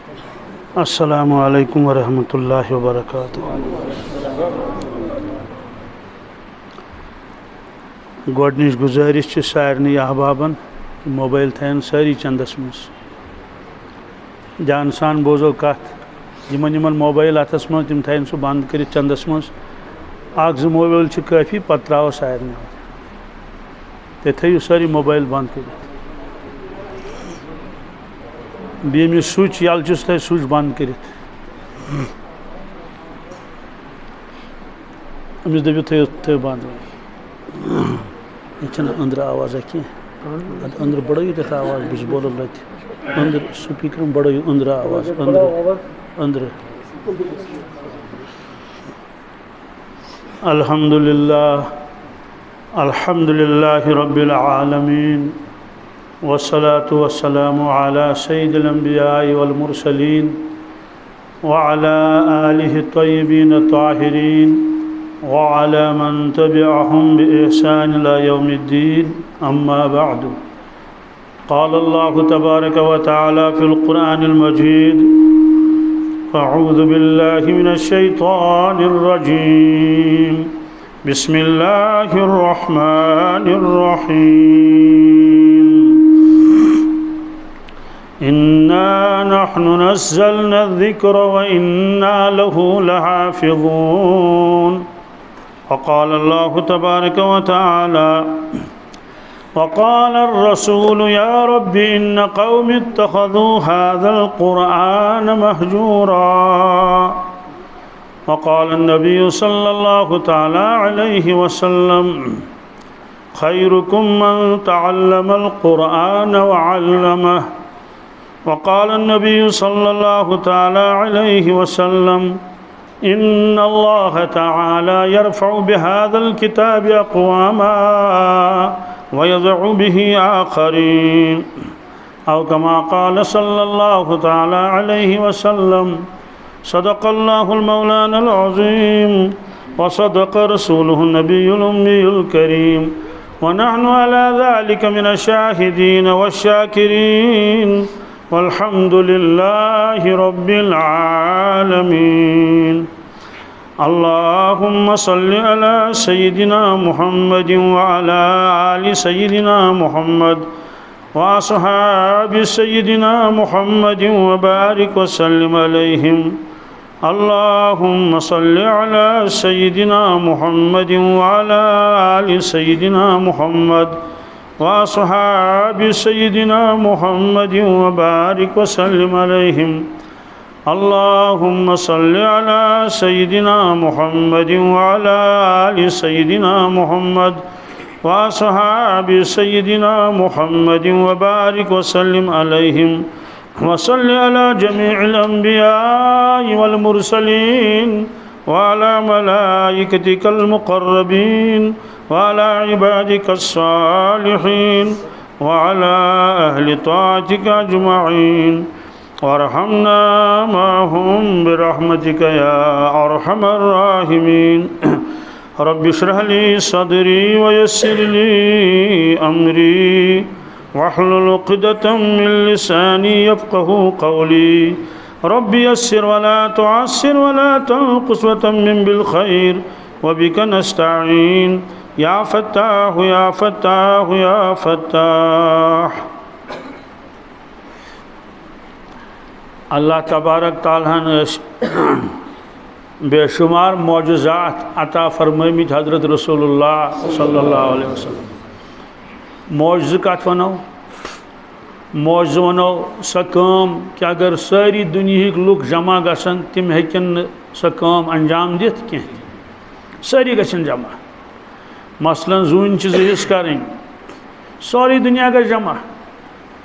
अस्सलामु अलैकुम वरहमतुल्लाहि वबरकातुहू। गोडनिश गुजारिश सारनी अहबाबन मोबाइल थैन सारी चंदस मज जान सान बोजो कत यमन मोबाइल अथस मज तम थैन सह बंद कर चंदस मज अख जो मोबाइल काफ़ी पत् त्रो सारनी ते थो सारी मोबाइल बंद कर बेम स्विच यल थे स्विच बंद कर अमिस दपो थो बंद ये अंदर आवाज़ कह अंदर बढ़ो तथ आवाज़ बस बोलो लत अंदर स्पीकर बढ़ो अंदर आवाज़ अंदर अंदर अल्हम्दुलिल्लाह रब्बिल आलमीन वस्सलातु वस्सलामु अला सय्यिदिल अंबिया वल मुरसलीन व अला आलिहि तय्यबीन ताहिरीन व अला मन तबिअहुम बिइहसान इला यौमिद्दीन अम्मा बअदु। क़ाल अल्लाहु तबारक व तआला फ़िल क़ुरआनिल मजीद अऊज़ु बिल्लाहि मिनश शैतानिर रजीम बिस्मिल्लाहिर रहमानिर रहीम इन्ना नहनु नज़्ज़लना ज़िक्र व इन्ना लहु लहाफ़िज़ून। वक़ाल अल्लाहु तबारक व तआला वक़ाल अर्रसूल या रब्बि इन्न क़ौमी इत्तख़ज़ू हाज़ल क़ुरआन महजूरा। वक़ाल अन्नबी सल्लल्लाहु तआला अलैहि वसल्लम खैरुकुम मन तअल्लमल क़ुरआन व अल्लमह। वक़ाल अन्नबी सल्लल्लाहु तआला अलैहि वसल्लम इन्नल्लाह तआला यरफ़उ बिहाज़ल किताबि अक़वामा व यज़अु बिही आख़रीन। औ कमा क़ाल सल्लल्लाहु तआला अलैहि वसल्लम सदक़ल्लाहुल मौलानल अज़ीम व सदक़ रसूलुहुन नबियुल उम्मियुल करीम व नहनु अला ज़ालिका मिनश शाहिदीन वश्शाकिरीन वल्हम्दुलिल्लाहि रब्बिल आलमीन। अल्लाहुम्मा सल्लि अला सय्यिदिना मुहम्मदिन व अला आलि सय्यिदिना मुहम्मद व अस्हाबि सय्यिदिना मुहम्मदिन व बारिक व सल्लिम अलैहिम। अल्लाहुम्मा सल्लि अला सय्यिदिना मुहम्मदिन व अला आलि सय्यिदिना मुहम्मद व अस्हाबि सय्यिदिना मुहम्मदिन व बारिक व सल्लिम अलैहिम। अल्लाहुम्मा सल्लि अला सय्यिदिना मुहम्मदिन व अला आलि सय्यिदिना मुहम्मद व अस्हाबि सय्यिदिना मुहम्मदिन व बारिक व सल्लिम अलैहिम। व सल्लि अला जमीइल अंबिया वल मुरसलीन व अला मलाइकतिकल मुक़र्रबीन व अला इबादिकस सालिहीन व अला अहलि ताअतिका अजमईन वरहमना माहुम बिरहमतिका या अरहमर राहिमीन। रब्बि इश्रह ली सदरी व यस्सिर ली अमरी वहलुल उक़दतम मिन लिसानी यफ़क़हू क़ौली। रब्बि यस्सिर वला तुअस्सिर वला तनक़ुस व तम्मिम बिल खैर व बिका नस्तईन या फ़त्ताह या फ़त्ताह या फ़त्ताह। अल्लाह तबारक ताला ने बेशुमार मौजज़ात अता फरमाइमित हज़रत रसूलुल्लाह सल्लल्लाहु अलैहि वसल्लम। मौजज़ कत वनो मौजज़ वनो सह काम कि अगर सारी दुनिया लुक जमा गसन तिम हेकन सह काम अंजाम दित कह सारी गसन जमा। मसलन जून हिस्स करें सारी दुनिया गई जमा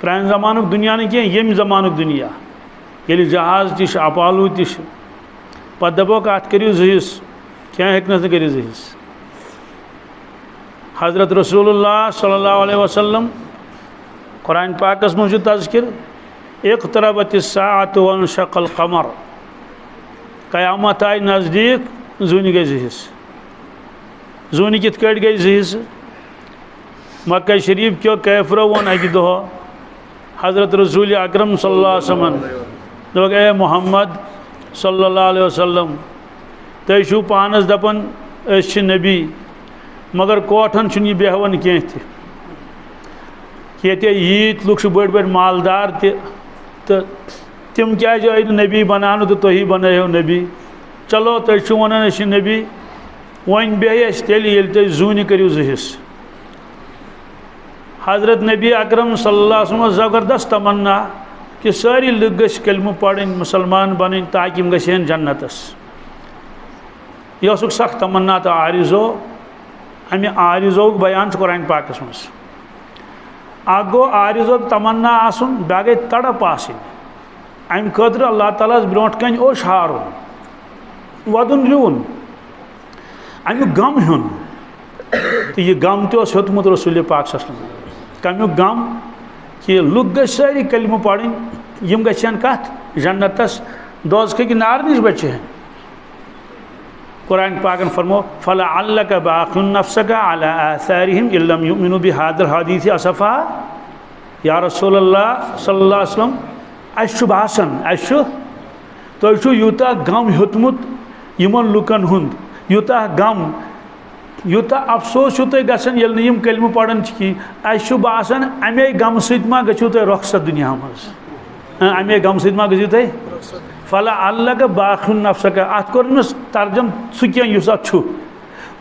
प्रान ज़मानुक दुनिया नहीं कह यम ज़मानुक दुनिया ये जहाज तश अपालू तश पे दपोक अत करो हिस्स क्या हेकनस कर हिस्स। हज़रत रसूलुल्लाह सल्लल्लाहु अलैहि वसल्लम कुरान पाकस में तज़किर इक़्तरबतिस साअतु वन्शक़ल क़मर क़यामत आई नज़दीक जून गई हिस्स। जून कित कट गई हिस्स मक्का शरीफ क्यों कैफरो वन अकि दो हज़रत रसूल अकरम सल्लल्लाहु अलैहि वसल्लम दोग ए मोहम्मद सल्लल्लाहु अलैहि वसल्लम तुम छो पानस दपन अस नबी मगर कोठन यह बेहवन कह ये यीत लुक बड़ बड़ मालदार तो तिम क्या आई नबी बनान तो तुम बनायो नबी चलो तुम वन नबी वन बेह तेल तुम जून करो जहिस हज़रत नबी अकरम सल्लल्लाहु अलैहि वसल्लम ज़बरदस्त तमन्ना कि सारी लुक गश कलम पढ़ मुसलमान बन ताकि गन जन्नतस यह सख्त तमन्ना तो आरिज़ो अमे आरिज़ो बयान कुरान पाकस मज अ गो आरिज़ो तमन्ना आसन बे गई तड़प अम खतर अल्लाह ताला ब्रोट कन ओश हारुन वदुन रिवन अमुक गम हेन तो यह गम त्योतमुत रसूल पाक कमुक गम कि लुक ग सारी कलम पढ़ यम गन कत जन्नतस दोज़ख कि नार नश बचे कुरान पाकन फरमो फलअल्लक बाखिउन नफ्सक अला आसारिहिम इन लम युमिनु बिहादिल हदीस असफा या रसूलल्लाह सल्लल्लाहु अलैहि वसल्लम अस भाषण तुम यूता गम हेतमुत यमन लुकन हुंद यूता गम यूता अफसोस तुम गसन ये नम कलम पढ़न की अस भाषण अमे गम सत मा गो तुम रुखसत दुनिया मज अमे गम सत मा गो तुम फला अल्लाह बाखुन नफ्सक अत कोर तर्जम सह कह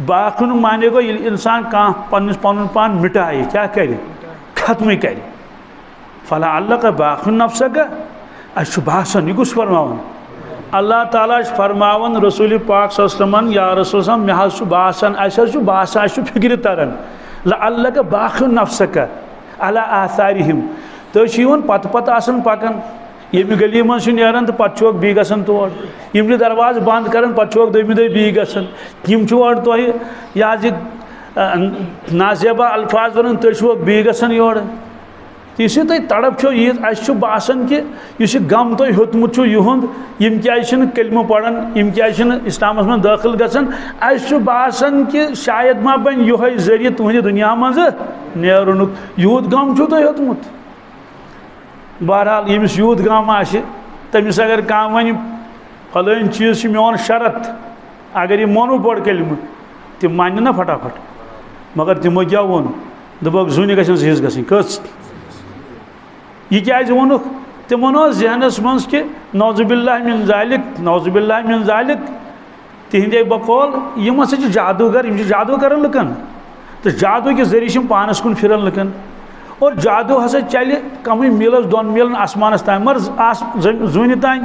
बाखुन माने गो इंसान कह पन पान मिटाए क्या कर खत्म कर फला अल्लाह बाखुन नफ्सक अस भाषण यह गुस फरमावन अल्लाह ताला फरमावन रसूल पाक सल्लल्लाहु या रसूल मे हज भाषण भाषण फिक्र तरन अल्लाह बाखुन नफ्सक अला आसारिहिम तो पत पकन यम गली मज नीरान तो पे बी गसन तोर यम दरवाज बंद कर पे दमी दह बी गसन यम तुह यह नाजेबा अल्फाज वन तुम बी गसन योर इस तुम तड़प यीत अस बासन कि इस गम तुम हेतमुत युंद यम क्या कलम पढ़न यम क्या इस्लामस में दाखिल गसन अस बासन कि शायद मा बन यह जरिए तुहद दुनिया मज नेरुन यूत गम तुम हेतमुत बहरहाल यमिस यूत गम तमिस अगर कह वन फलान चीज़ मोन शरत अगर यह मोनु बड़ कलम तम मान ना फटाफट मगर तमो क्या वोन दोपक जून गन जहिस गई कस यह क्या वोनुक तम वो जहनस मज कि नौजुबिल्लाह मिन ज़ालिक तिहदे बकौल यम हसा जादूगर जादू कर लुकन तो जादू के जरिए पानस कुन फिरन लुकन और जादू हसा चल कम मील दोन मीलन आसमानस तान मगर जून तान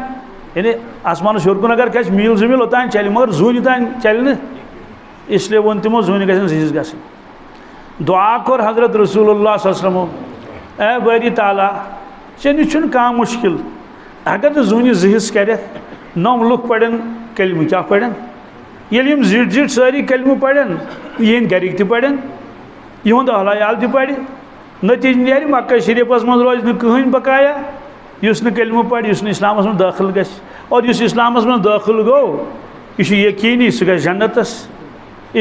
यानी आसमान हेर कुन अगर क्या मील 2 मील ओतान चल मगर जून तान चल न इसलिए वो तमो जून गन जहिस गई दुआ कोर हजरत रसूलुल्लाह सल्लल्लाहु अलैहि वसल्लम ए बारी ताला चन कह मुश्किल अगर तो जून जहिस कर 9 लुक पढ़न कलम क्या पढ़न ये जिट जिट सारी कलम पढ़न यहन गरिक तढ़न यहद अहलायाल तढ़ नतीज नीर मक्का शरीफस मज रोज कहन बकाया इस कलम पढ़ इस इस्लामस में दाखिल ग और इस इस्लामस में दाखिल गो यह यकीनी सह ग जन्नतस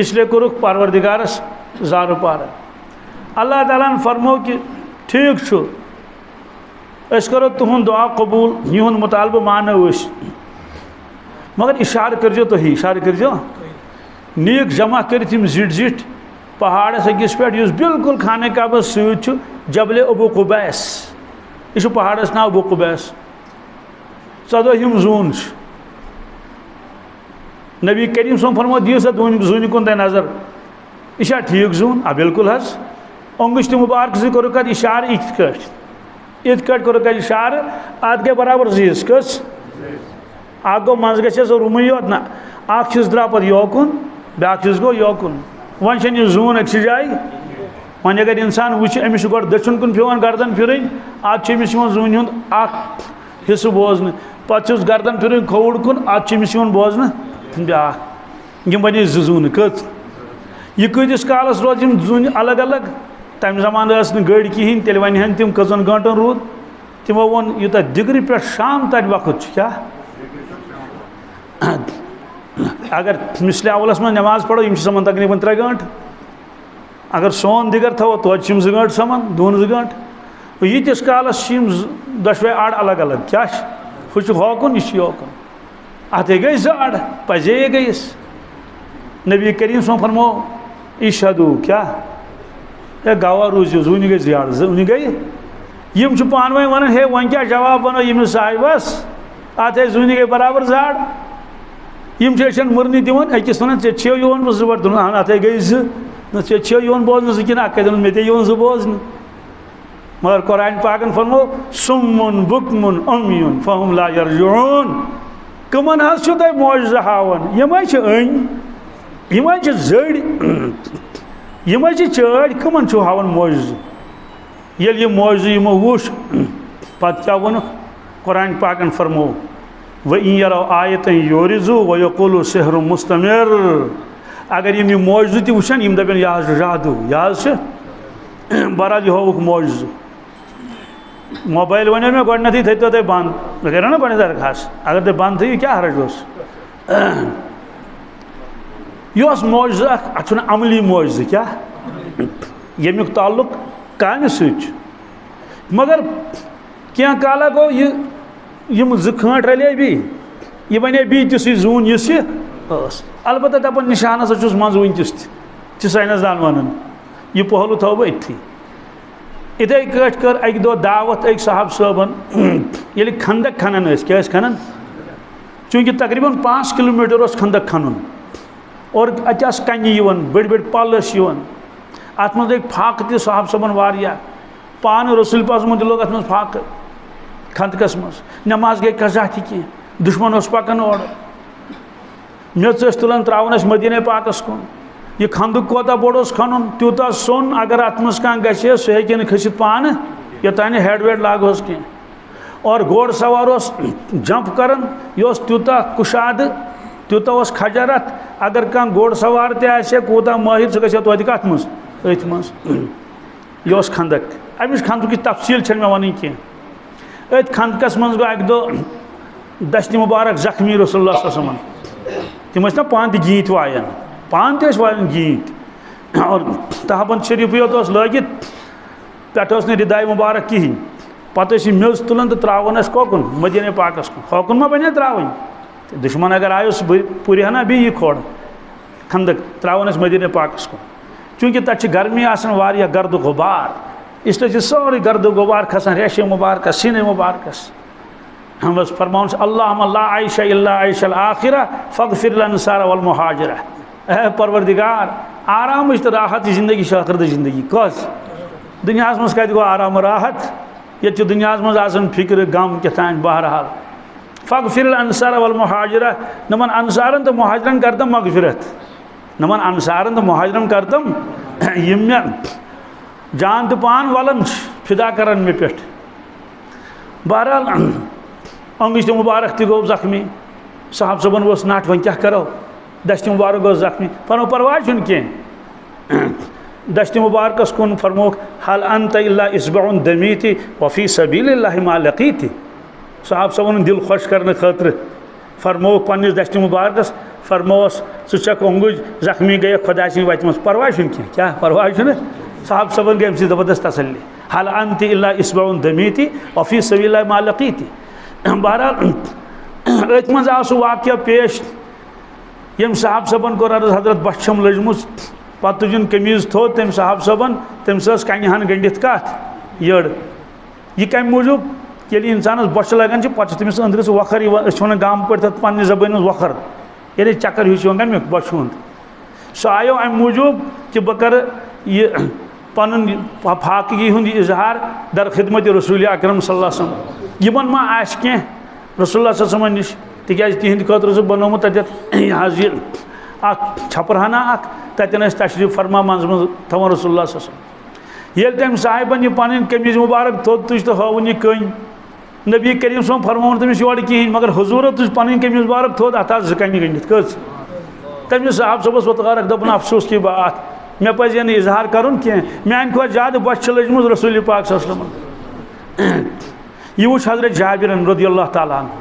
इसलिए कोरुक परवरदिगारस ज़ारो पार अल्लाह ताला फरमो कि ठीक करो तुहद दुआ कबूल युंद मुतालबा मानो मगर इशार करजो तुम इशार करजो नीक जमा कर जिट जिट पहाड़स अकिस पे बिल्कुल खाने काबा सत जबल अबू कुबैस यह पहाड़स नाव अबू कुबैस 14 जून नबी करीम सोम फरमो दियो सा जून कुन तह नजर यह ठीक जून बिल्कुल हज अंगुश मुबारक से कोर इशार इत कोर इशार अत गई बराबर जीस कस अ गो मज गस रूम योत ना अख द्रा पे योकुन ब्याक गो योकुन वन यह जून अक्स जाए वन अगर इंसान वुच अमिस गो दक्षिण कुन पेवान गर्दन फिरन अमिस जून हुंद हिस्स बोजन पे गर्दन फिरन खोवड़ कुन अमिस बोजन ब्याक यम बने जून कत यह कतिस कालस रोज जून अलग अलग तम जमान गड़ कहें तेल वन तम कजन गंटन रूद तमो वो यूत दिग्र पे शाम तक वक्त क्या अगर मिसले अवलस में नमाज पढ़ो यम समान तकरीबन 3 घंटे अगर सोन दिगर थो तो 2 घंटे समान 2 घंटे यीतिस कालस 2 आड़ अलग अलग क्या हॉकुन यह योकुन अत गई जाड़ पजे गईस नबी करीम सो फरमो इशदू क्या गवाह रूजू जून गई जाड़ जून गई यम पान वन हे वन क्या जवाब बनो यमिस साहिबस अत जून गई बराबर जाड़ यम मुरनी दिवन अकिस वन ऐ योन बह जुबर दोन अत गई ऐ योन बोजन जिन अक मे ते योन जो बोजन मगर कुरान पाकन फरमो सुम्मुन बुकमुन उम्युन फहुम ला यरजुन कमन हज तुम मोजज़ हावन यम अन यम जड़ यम चड़ कमन हावन मोजज़ ये यह मोजज़ यमो वुश पत क्या वन कुरान पाकन फरमो व इन यरो आयत योरिजु व यकुलु सिहरु मुस्तमिर अगर यम मोजज़ त वुचन यम दपन यह जादू यह बहरहाल यह होवुक मोजज़ मोबाइल वन मे गोडनथी थो तुम बंद मे करो ना गोड दरखास्त अगर तुम बंद थो क्या हरज यह मोजज़ अत अमली मोजज़ क्या यमुक ताल्लुक कामि सत मगर क्या काला गो यम ज खंट रले भी यह बने बी तिस जून यस अलबत्ता दपन निशान हसा चुस मज वनकिस तह साइंसदान वन यह पहलू थो बह अथी इथे कट कर अक दो दावत अक साहब साहबन ये खंदक खनन क्या खनन चूँकि तकरीबन 5 किलोमीटर खंदक खनन और अत कन्य बड़ बड़ पल अत मज फाक त साहब साहबन वारिया पान रसूल पाक लोग अत मज फाक खंदकस मज नमाज गई कजा थी दुश्मन पकान और मेच तुलान त्रावन मदीने पाकस कुन यह खंदक कोता बोड़ खनन तूता सोन अगर अत मज कह गे सह हे खसित पान योतान हेड वेड लागोस कह और घोड़ सवार जंप कर यह तूता कुशाद तूता खजरत अगर कह घोड़ सवार तूता माहिर सह गत कत मज अथ मज यह खंदक अमिश खंदक तफसील मे वन कह अथ खंदकस मज गो अक दो दस्त मुबारक जख्मी रसूलुल्लाह तम ना पान त गीत वायन पान त वायन गीत और तहबन शरीफ योत लगित पे रिदाय मुबारक कहें पत मेज तुलान तो त्रावन कोकुन मदीने पाकस कुन होकुन मा बने त्रावन दुश्मन अगर आयोस पुरह ना बी खोड़ खंदक त्रावन मदीने पाकस कुन चूँकि तक गर्मी आसान गर्द गुबार इसलिए सारे गर्द गुबार खसान रेश मुबारक सीने मुबारकस हम बस फरमान अल्लाहुम्मा ला आयशा इल्ला आयशल आखिरा फगफिर लन्सारा वल मुहाजिरा ए परवरदिगार आराम तो राहत जिंदगी आखिरत जिंदगी कस दुनिया मज कत गो आराम राहत ये दुनिया मज आसान फिक्र गम कथान बहरहाल फगफिर लन्सारा वल मुहाजिरा नमन अंसारन तो मुहाजिरन करतम मगफिरत नमन अंसारन तो मुहाजिरन करतम यम जान तो पान वलन फिदा करन मे पे बहरहाल अंगिश मुबारक तह गो जख्मी साहब सबन वो नट वन क्या करो दस्त मुबारक गो जख्मी फरमो परवाह कह दस्त मुबारकस कुन फरमोक हल अंत इल्ला इसबउन दमीति वफी सबीलिल्लाहि मा लकीति साहब सबन दिल खुश करने खतर फरमोक पन्निस दस्त मुबारकस फरमोस सक अंगुज जख्मी गए खुदा वत मज परवाह कह क्या परवाह साहब सबन गए जबरदस्त तसल्ली हल अंत इल्ला इसबउन दमीति वफी सबीलिल्लाहि मा लकीति बहरहाल अथ मज आव सह वाक़या पेश यम साहब सबन कोर अर्ज हजरत बचम लजम पत तुजन कमीज थो तम साहब सबन तम कन्य हन गंडित कत यड़ यह कम मूजूब ये इंसानस बच लगान पे तमिस अंदर वखर वन गाम पे पन्ने जबान मज वखर ये चक्कर हिश वन मे बच सह आयो अम मूजूब कि बह कर यह पन फाकगी हुंद इजहार दर खिदमत रसूल अकरम सल्लल्लाहु अलैहि वसल्लम यमन मा आस कह रसूलुल्लाह सल्लल्लाहु अलैहि वसल्लम निश तिकाज तिहंद खतर बनोमुत तत छपरहना ततन तशरीफ फरमा मज थवन रसूलुल्लाह सल्लल्लाहु अलैहि वसल्लम ये तम साहिबन यह पन कमीज मुबारक थोद तुझ तो हवन यह कन नबी करीम सोम फरमावन तमिस योर कहें मगर हुजूर तुझ पन कमीज मुबारक थोद अत ज कन गंडित कस तमिस साहब सबस वतगारक दपन अफसोस की बात मे पजे न इजहार करुन कह मान खो ज्यादा बच लजम रसूल पाक सल्लल्लाहु अलैहि वसल्लम यह वुच हजरत जाबिर रदियल्लाहु ताला अन्हु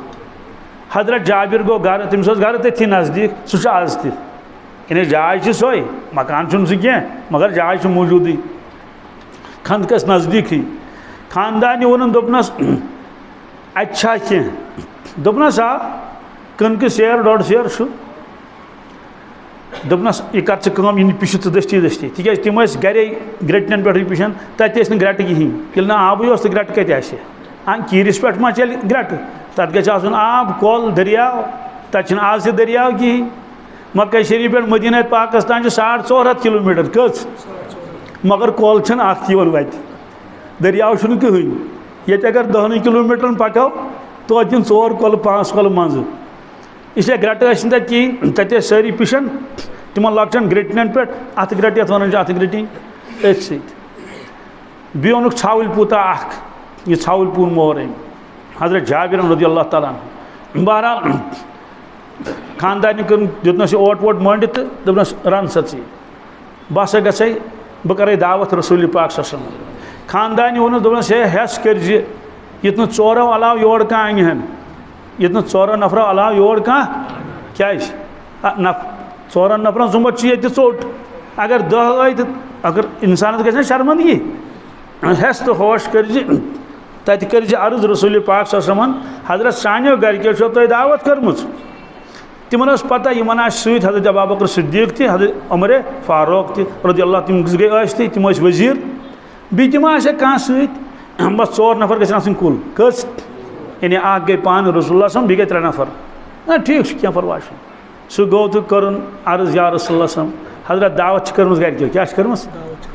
हजरत जाबिर गो घर तमिस घर तथी नजदीक सह आज तह जाय सोई मकान सह मगर जाय मौजूद खंदकस नजदीक खानदान वोन दोपनस अच्छा कह दोपनस आ कनक सेर 1.5 सेर दोपनस यह कर कम यह पिश दस्ती दस्ती तिक तम गरे ग्रेटन पे पिशान तत ग्रेट कहें ये ना आबी तो ग्रेट कत कीरिस पे मा चल ग्रेट तथ गु आब कल दरियाव तक आज दरियाव कहें मक्का शरीफ पे मदीना पाकस तान 450 किलोमीटर कस मगर कल वन वत दरियाव कहें ये अगर 10 किलोमीटर पको तो 4 कल 5 कल मज इसलिए ग्रेट तक कहें तत सारी पिशन तिमन लकचन ग्रेटन पे अत ग्रेट ये वन अत ग्रेटिन अथ बी ओन छावल पूता यह छावल पून मोर अम हजरत जाबिर रज़ी अल्लाह ताला बहरहाल खानदान दुतनस ओट वोट मंडित तो दोपनस रन सा बह सा गई बह कर दावत रसूल पाक सल्लल्लाहु अलैहि वसल्लम खानदान वोन दोपनस हे हेस कर युत न 4 अलाव योर कह अन युत न 4 नफर अलाव योर कह क्या 4 नफर जुम्मत ये चोट अगर 10 आई तो अगर इंसान गई शर्मंदगी हेस तो होश कर तत कर अर्ज रसूल पाक सल्लल्लाहु अलैहि वसल्लम हजरत सानियो गरको तुम दावत कर्म तिमन पता यमन सत हजरत अबू बकर सिद्दीक ति हजरत उमर फारूक ति रज़ी अल्लाह तम गई तम वजीर बी तम कह सत बस 4 नफर गन कुल कस यानी गई पान रसूल बी गई 3 नफर ना ठीक क्या परवाह सह गो तो कर अर्ज या रसूल हजरत दावत कर्म गरको क्या कर्म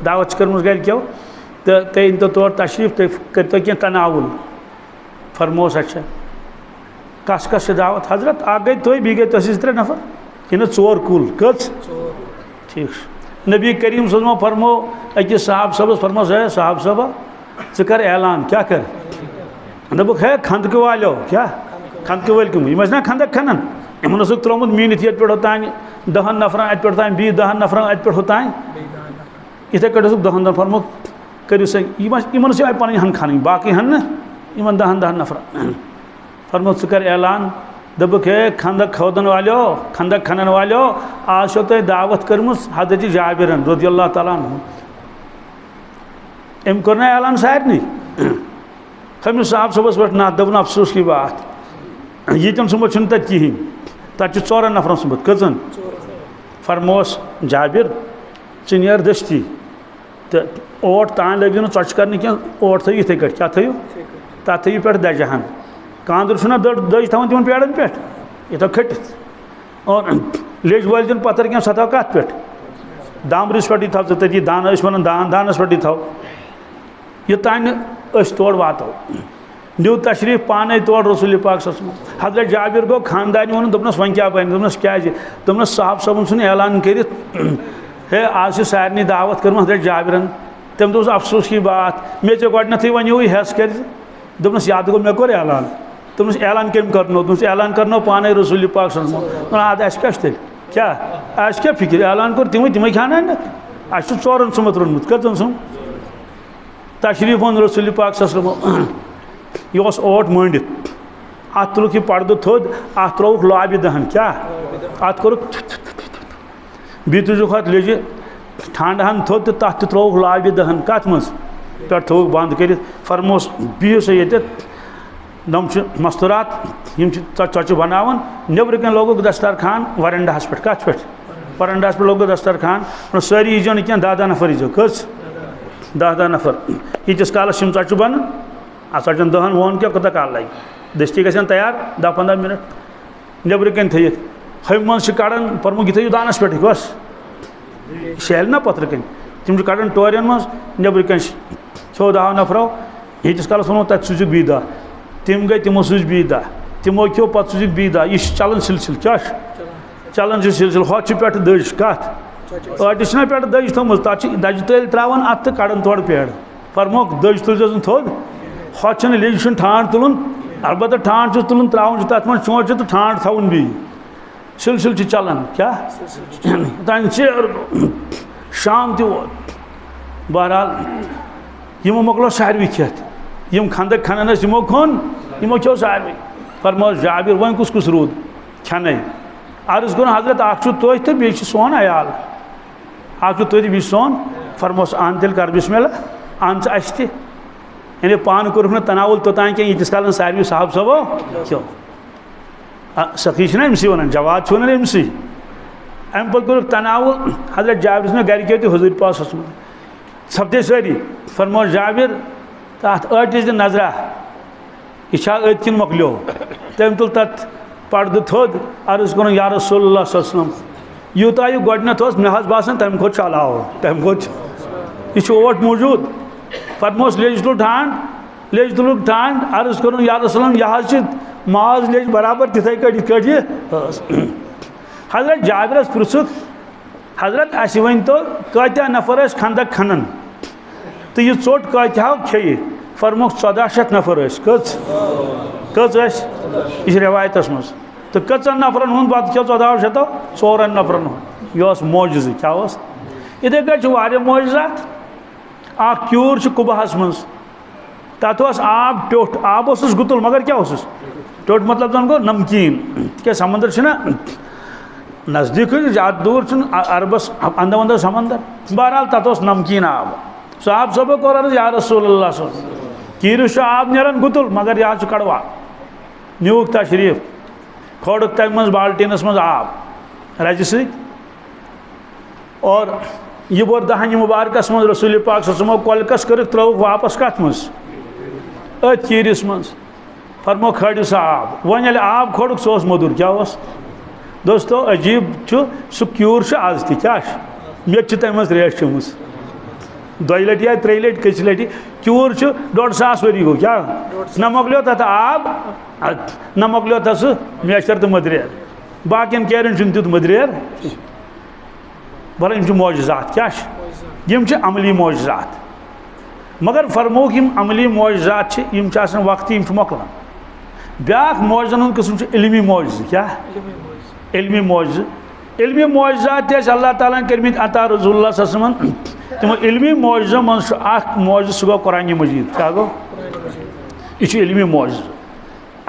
दावत कर्म गरको तो तुम इन तो तौर तशरीफ तुम कर कह तनावुल फरमोस अच्छा कस कस दावत हजरत गई तुम बी गई 3 नफर कि 4 कुल कस ठीक नबी करीम सल्लल्लाहु फरमो अकिस साहब सबस फरमो है साहब सब च कर ऐलान क्या कर दोक है खंदक वालो क्या खंदक वाल कम यम ना खंदक खनन इन त्रोमुत मीनित ये पे तान 10 नफर अत पे तान बी 10 नफर अत पे तान इथे कट 10 नफर मो करू सा इन पे हन खान बाकी हन इन 10 नफर फरमो च कर ऐलान दोक है खंदक खोदन वालो खंदक खनन वालो आज तुम दावत कर्म हजरत जाबिर रज़ी अल्लाह ताला अम कर ऐलान सारे खमिस साहब सबस पे ना दोपन अफसोस की बात यन सुबह तक कहें तक 4 नफर सुबह कजन फरमोस जाबिर नीर दस्ती तो ओट तान लगे चच कर ओट थो इथे क्या थो तथ थो पे दजहन कांदर दज थवान तिमन पेड़न पे ये थो खटित और लेज वाल दिन पत्थर क्या सह थो कत पे दामरिस पे थो तथी दान वन दानस पे थो योतान तोड़ वातो न्यू तशरीफ पाने तोड़ रसूल पाक हजरत जाबिर गो खानदानी वन दोपनस वन क्या बन दोपनस क्या दोपनस साहब सबन सुन ऐलान कर हे आज सारे दावत कर हजरत जाबिरन तम दोस अफसोस की बात मे गो वन हेस कर दोपनस याद गो मे कोर ऐलान दोपनस ऐलान कम करनो दोपनस ऐलान करनो पाने रसूल पाक आद क्या आज क्या फिक्र ऐलान कर तिम खाना अस 4 सुमत रोनमुत कजन सुम तशरीफ वन रसूल पाक यह ओट मंडित अत तुलुक यह पर्द थोद अत त्रोक लॉबी दहन क्या अत कोर बी तुजुक अत लेज ठंड हन थोद तो तथ त्रोक लॉबी दहन कत मज पे थोक बंद कर फरमोस बिहु सा ये नम मस्तूरात चच बनावन नबर कन लोग दस्तरखान वरंडास पे कत पे वरंडास पे लोग दस्तरखान सारी यीजो ना क्या 10 नफर यीजो कस 10 नफर यीतिस कालस चच बन चचन 10 वोन क्या कत काल लगे दस्ती गन तैयार 10-15 मिनट नबर कन थी हम मज कड़ान परमुक यह थो दानस पे बस शैल ना पत्र कन तम कड़ान टोरन मज नबर कन छो 10 नफरों यीतिस कालस वो तक सूझ बी दह तम गई तमो सूझ बी दह तमो खो पे सूझ बी दह यह चलन सिलसिल क्या चलन सिलसिल हथ पे दज कत अटिस ना पे दज थोम दज तल त्रावान अत तो कड़ान तोड़ पेड़ फरमोक दज तुल थोद हथ लेज ठाण तुलन अलबत्ता ठाण तुलन त्रावन तथ मन चोच तो ठाण थवन बी सिलसिल चलान क्या तान शाम तोत बहरहाल यमो मोकलो सारे खेत यम खंदक खनन यमो खोन यमो खो सारे फरमो जाबिर वन कुस कुस रूद खन अर्ज कर हजरत तुह तो बी सोन अयाल तुह बी सोन फरमोस आन तेल कर बिस्मिल्लाह आन अस यानी पान कोर तनावुल तोतान क्या यीतिस काल सारे साहब सबो खो सखी अमसी वन जवाद वन अमसी अम पे कोर तनावुल हजरत जाबिर मे घर तो हजूर पास सपदे सारी फरमो जाबिर तथ अटिस द नजरा यह अत किन मकलो तम तुल तथ पर्द थोद अर्ज कर या रसूलुल्लाह सल्लल्लाहु अलैहि वसल्लम यूता यह गोडनथ मे बासान तम खोत चलाओ तम खोत यह ओट मौजूद फरमोस लेज तुल ठांड अर्ज कर या रसूलुल्लाह यह माज लेज बराबर तिथे कट हजरत जाबिरस पुरुख हजरत अस वन तो कत्या नफर खंदक खनन तो यह चोट कत्याव खे फरमुख 1400 नफर कच यह रवायत मज तो कचन नफरन हूं बत क्या 1400 4 नफरन यह मोजज़ क्या इथे पे मोजात आ क्यूर कुबहस मज तथ आब टोट आब गुतुल मगर क्या टोट मतलब जन गो नमकीन क्या समंदर ना नज़दीक ज़्यादा दूर अरबस अंद वंद समंदर बहरहाल तथ नमकीन आब सह आब सब कोर या रसूलुल्लाह कीरस आब नीरान गुतुल मगर यह कड़वा न्यूक तशरीफ खोड़क तक मज बाल्टीनस मज आब रज स और यह बोर दहान मुबारकस मज रसूल पाक सो कलकस कर त्रोक वापस कत मज अत कीरिस मज फरमो खड़ो सा आब वन आब खोड़क सह मोदुर क्या दोस्तों अजीब सह क्यूर आज क्या मे तम रेट चुम 2 लट या 3 लट कस लट क्यूर 1.5 वरी गो क्या न मकलो तथ आब न मकलो तथ मेचर तो मदरेर बाकिन कैरन तुत मदरेर भला यम मोजज़ात क्या यम अमली मोजज़ात मगर फरमोक यम अमली मोजज़ात वक्त यम मकलान ब्याक मोजज़न हूँ किस्म इल्मी मोजज़ क्या इल्मी मोजज़ात अल्लाह ताला कर्मित अता रसूलुल्लाह सल्लल्लाहु अलैहि वसल्लम तमो इल्मी मोजज़ो मन मोजज़ सह गो कुरान मजीद क्या गो यह इल्मी मोजज़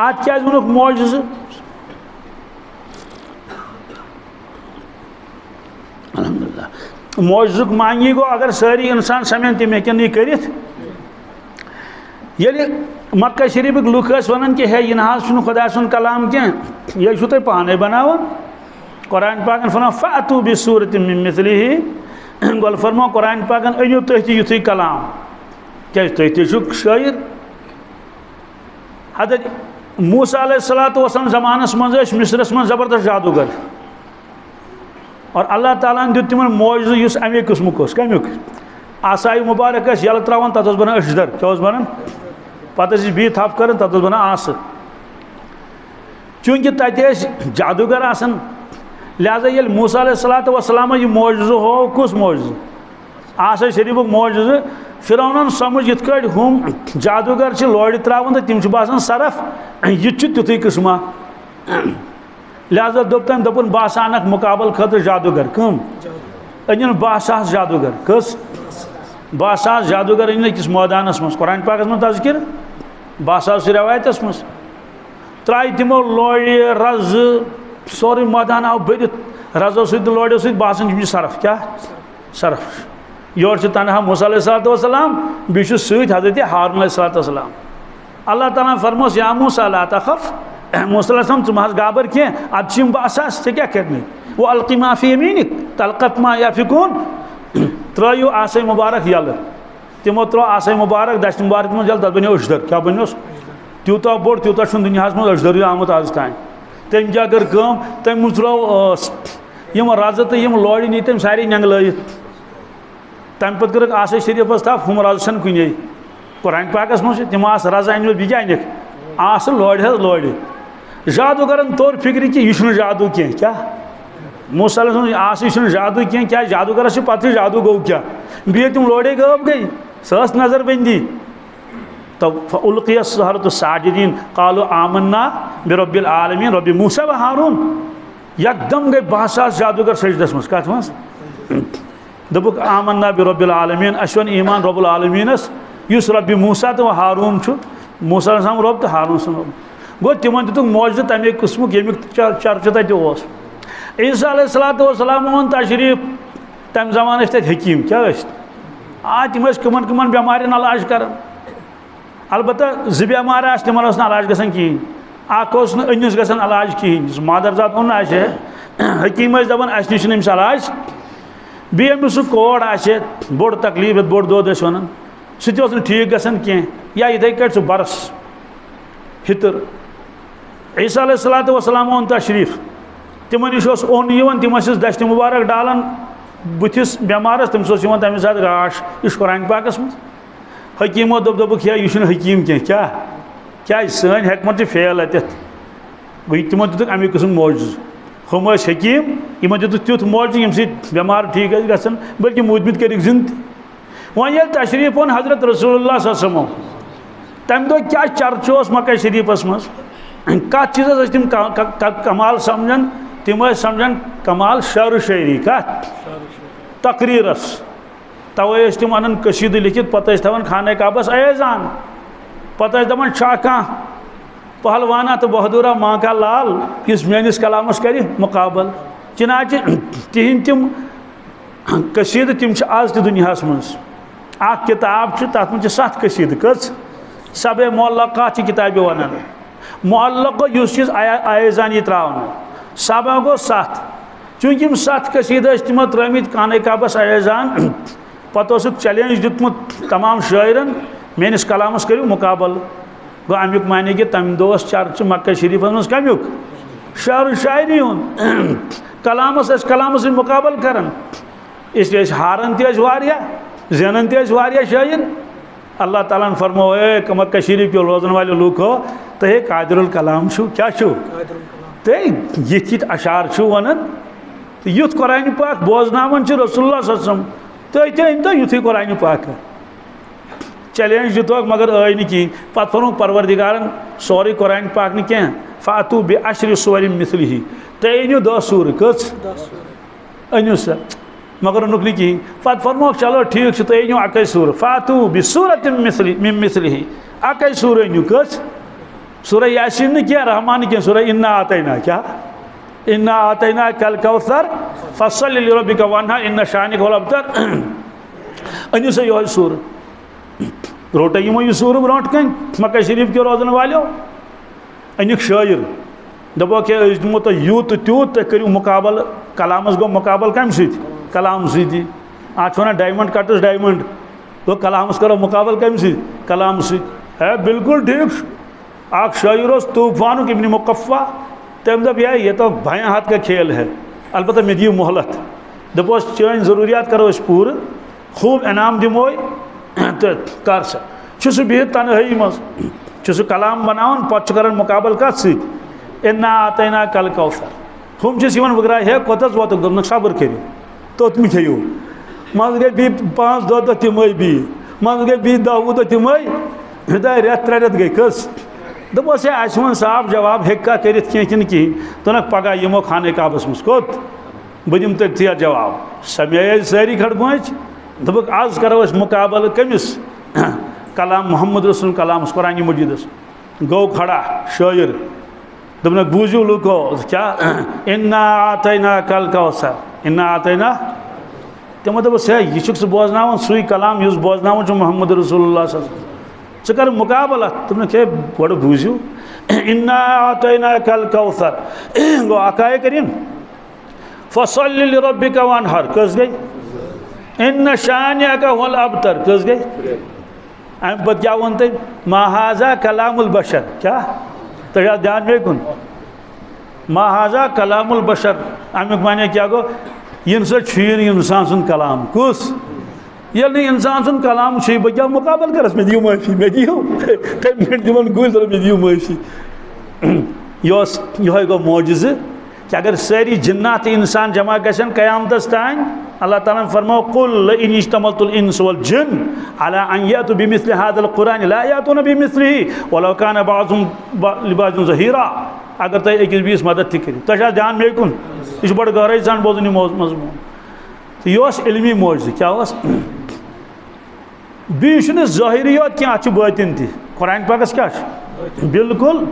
अत क्या वोनुक मोजज़ अल्हम्दुलिल्लाह मोजज़ुक मांगी गो अगर सारी इंसान समेन तम हेकन यह करित ये मक्का शरीफ लुक वन कि है यह खुदा सुन कलाम कह यह तुम पाने बनावन कुरान पाकन फरमा फ़अतू बिसूरत मिन मिस्लिही गोल फरमो कुरान पाकन अनु तुह युथ कलाम क्या तुह शायर हजरत मूसा अलैहिस्सलातु वस्सलाम ज़मानस मज मिस्रस मज ज़बरदस्त जादूगर और अल्लाह ताला दित तिमन मोजज़ युस अमे किस्मुक कमुक आसाई मुबारक यल त्रावन तथ बना अशदर क्या बनान पे बी थप कर तथ बना आस चूंकि तत जादूगर आसन लिहाजा ये मूसा अलैहिस्सलातु वस्सलाम यह मोजज़ हो कुस मोजज़ आसा शरीफुक मोजज़ फिरौनन समझ यिथ कट हम जादूगर लोड़ त्रावन तो तिम बासान सरफ यह तुथ किस्मा लिहाजा दोप तम दोपन बह अनक मुकाबल खतर जादूगर कम अन 12,000 जादूगर कस 12,000 जादूगर अन अकिस मैदानस मज कुरान पाकस मज तज़किर 12,000 रवायतस मज त्राय तिमो लोड़ रज सोरे मैदान आव भरित रजो सत लोड़ो सत बासान सरफ क्या सरफ योर तनहा मूसा अलैहिस्सलातु वस्सलाम बी सत हजरत हारून अलैहिस्सलातु वस्सलाम अल्लाह ताला फरमोस या मूसा ला तखफ मूसा अलैहिस्सलाम तुम गाबर कह अब बसास क्या करने वो अलकी माफी यमीनिक तलकत मा याफिकून त्रो आसे मुबारक यल तमो त्रो आसे मुबारक दश मुबारक मज यल तथ बनो अशदर क्या बनोस तूता बोड़ तूता दुनिया मज अशदर आमुत आज तान तम क्या कर तम त्रो यम रज तो यम लोड़ नी तम सारे नंगल तम पे कर आसे शरीफस तफ हम रज छन कुन कुरान पाकस मज तम रज अन बी क्या आस लोड़ लोड़ जादूगरन तोर फिक्र कि यह जादू कह क्या मूसा आस यह जादू कह क्या जादूगरस पता जादू गो क्या बे तुम लोड़े गब गई सस नजरबंदी तो उल्किया सहरत साजिदीन कालू आमन्ना बिरब्बिल आलमीन रब्बि मूसा व हारून एकदम गई 12,000 जादूगर सजदस मज कत मज दोपुक आमन्ना बिरब्बिल आलमीन अश्वन ईमान रब्बुल आलमीनस युस रब्बि मूसा तो हारून मूसा रब तो हारून सन रब गो तिमन दितुक मोजज़ तमे किस्मुक यमिक चर्चा तत ईसा अलैहिस्सलातु वस्सलाम वन तशरीफ तम जमान तत हकीम क्या तम कमन कमन बेमारिन इलाज कर अलबत्ता 2 बेमार तमन इलाज गसान कहें अनिस गसन इलाज कहें मादरजात ओन हकीम दपान अस निश अमिस इलाज बेस सह कोड़ आसे बोड़ तकलीफ बोड़ दौद वन सह ठीक गसन कह या इथे कट सह बरस हितर ईसा अलैहिस्सलाम ओन तशरीफ तिम नश ओन तिम दस्त मुबारक डालान बुथिस बेमारस तमिस तमें साथ गाश यह कुरान पाकस मज हकीमो दोप यह हकीम कह क्या क्या सन हकमत फेल अत गई तिमो दिख अमे किस्म मौजूद हम हकीम इन दिख तुथ मौजूद यम बेमार ठीक गसन बल्कि मूदमित कर जिंद वन ये तशरीफ ओन हजरत रसूलुल्लाह सल्लल्लाहु अलैहि वसल्लम तम दो क्या चर्च मक्का शरीफस मज कत चीज़ तिम कमाल समझन तिम समझन कमाल शर शायरी कत तकरीरस तवे तिम अन कशीद लिखित पे थवान खाने काबस ऐजान पे दपान कह पहलवाना तो बहादुरा माँ का लाल किस मेनिस कलामस कर मुकाबल चिनाच तिहन तिम कशीद तिम आज त दुनिया मज किताब तथ मे 7 कशीद कस सब मुअल्लक़ात किताब वन मुअल्लक़ युस चीज़ आयजानी त्रावन सब गो 7 चूँकि 7 कशीद तिमो त्रमित खाने काबस आयजान पत चैलेंज दितमुत तमाम शायरन मेनिस कलामस करू मुकाबल गो अमुक माने कि तम दो चर्च मक्का शरीफ मज कमुक शर शायरी कलामस मुकाबल कर इसलिए हारन तह जेनन तह शायर अल्लाह ताला फरमो मक्का शरीफ के रोजन वाले लूक हो तो कादिरुल कलाम क्या तुम ये अशार वन तो युथ कुरान पाक बोजनावन रसूलुल्लाह सल्लल्लाहु अलैहि वसल्लम तो अन युथ कुरान पाक चैलेंज दितोक मगर आई नी कहीं पे फरमो परवरदिगारन सोरे कुरान पाक न क्या फातू बे अशर सूर मिसलिही तो अनु 10 सूर कस अनु सा मगर अनुक नी कहीं पे फरमो चलो ठीक तो अनु 1 सूर फातू बे सूरत मिसलिही 1 सूर अनु कस सूर यासीन न क्या रहमान क्या सूर इन्ना आतैना क्या इन्ना आतैना कल कौसर फसल लिरब्बिका वन्हर इन्ना शानिक वल अब्तर अनु सा यो सूर रोट यमो यह सूर ब्रोट कन मक्का शरीफ के रोजन वालो अनिक शायर दपो क्या दिमो तो यूत तूत तुम करू मुकाबल कलामस गो मुकाबल कम कलाम सी आज वन डायमंड कटस डायमंड गो कलामस करो मुकाबल कम कलाम है बिल्कुल ठीक आख शायर तूफान इब्न मुकफ़ा तम दप ये तो भया हाथ का खेल है अलबत्ता मे दियो मोहलत दपोस चैन ज़रूरियात करो पूर खूब इनाम दिमो तो कर सह बिहित तनहाई मज कलाम बनावन पे कर मुकाबल कत इन्ना आतैना कल कौसर हम वगरा हे कोतस वोत दोन सब्र कर तोतम खेयू मज गई 5 दह तम बी मज गई 10 दह तम खुदा रेत 3 रेत गई कस दोपस वन साफ जवाब हेक्का कर कहीं तो पगह यमो खाने काबस मज कोत बह दिम तथी जवाब समे सारी खड़बच दोपक आज करो मुकाबल कमिस कलाम मोहम्मद रसूल कलाम कुरान मजीदस गो खड़ा शायर दोपन बूझू लूको क्या इन्ना आतैना कल कौसर इन्ना आतैना तमो दोपस है यह बोजनावन सुई कलाम इस बोजनावन मोहम्मद रसूलुल्लाह सल्लल्लाहु कर मुकाबला तुमने क्या बड़ बूझू इन्ना आतैना कल कौसर गो आकाए करीम फसल्लि लिरब्बिका वन्हर कस गई इन शानिका हुवल अब्तर कस गई अम पे क्या वन तुम माहाजा कलामुल बशर क्या तो ध्यान में कुन माहाजा कलामुल बशर अमुक माने क्या गो इन इंसान सुन कलाम कुस ये इंसान सुन कलाम बह क्या मुकाबल करस मे दियो माफी मे दियो तम दिवन गुल मे दियो माफी यह गो मोजिज़ कि अगर सारी जिन्नात इंसान जमा गन क़यामतस तान अल्लाह ताला फरमाओ कुल इन इज्तमअतुल इंस वल जिन अला अन यातु बिमिस्लि हाज़िल कुरान ला यातुना बिमिस्लिही वलौ काना बाज़ुहुम लिबाज़ुन ज़हीरा अगर तुम अकिस बीस मदद थी कर तुम ध्यान मे कुन यह बड़ गहराई सान बोजन मजमून तो यह इल्मी मोजिज़ क्या बीन ज़ाहिरी योत क्या बातिन तह कुरान पाकस क्या बिल्कुल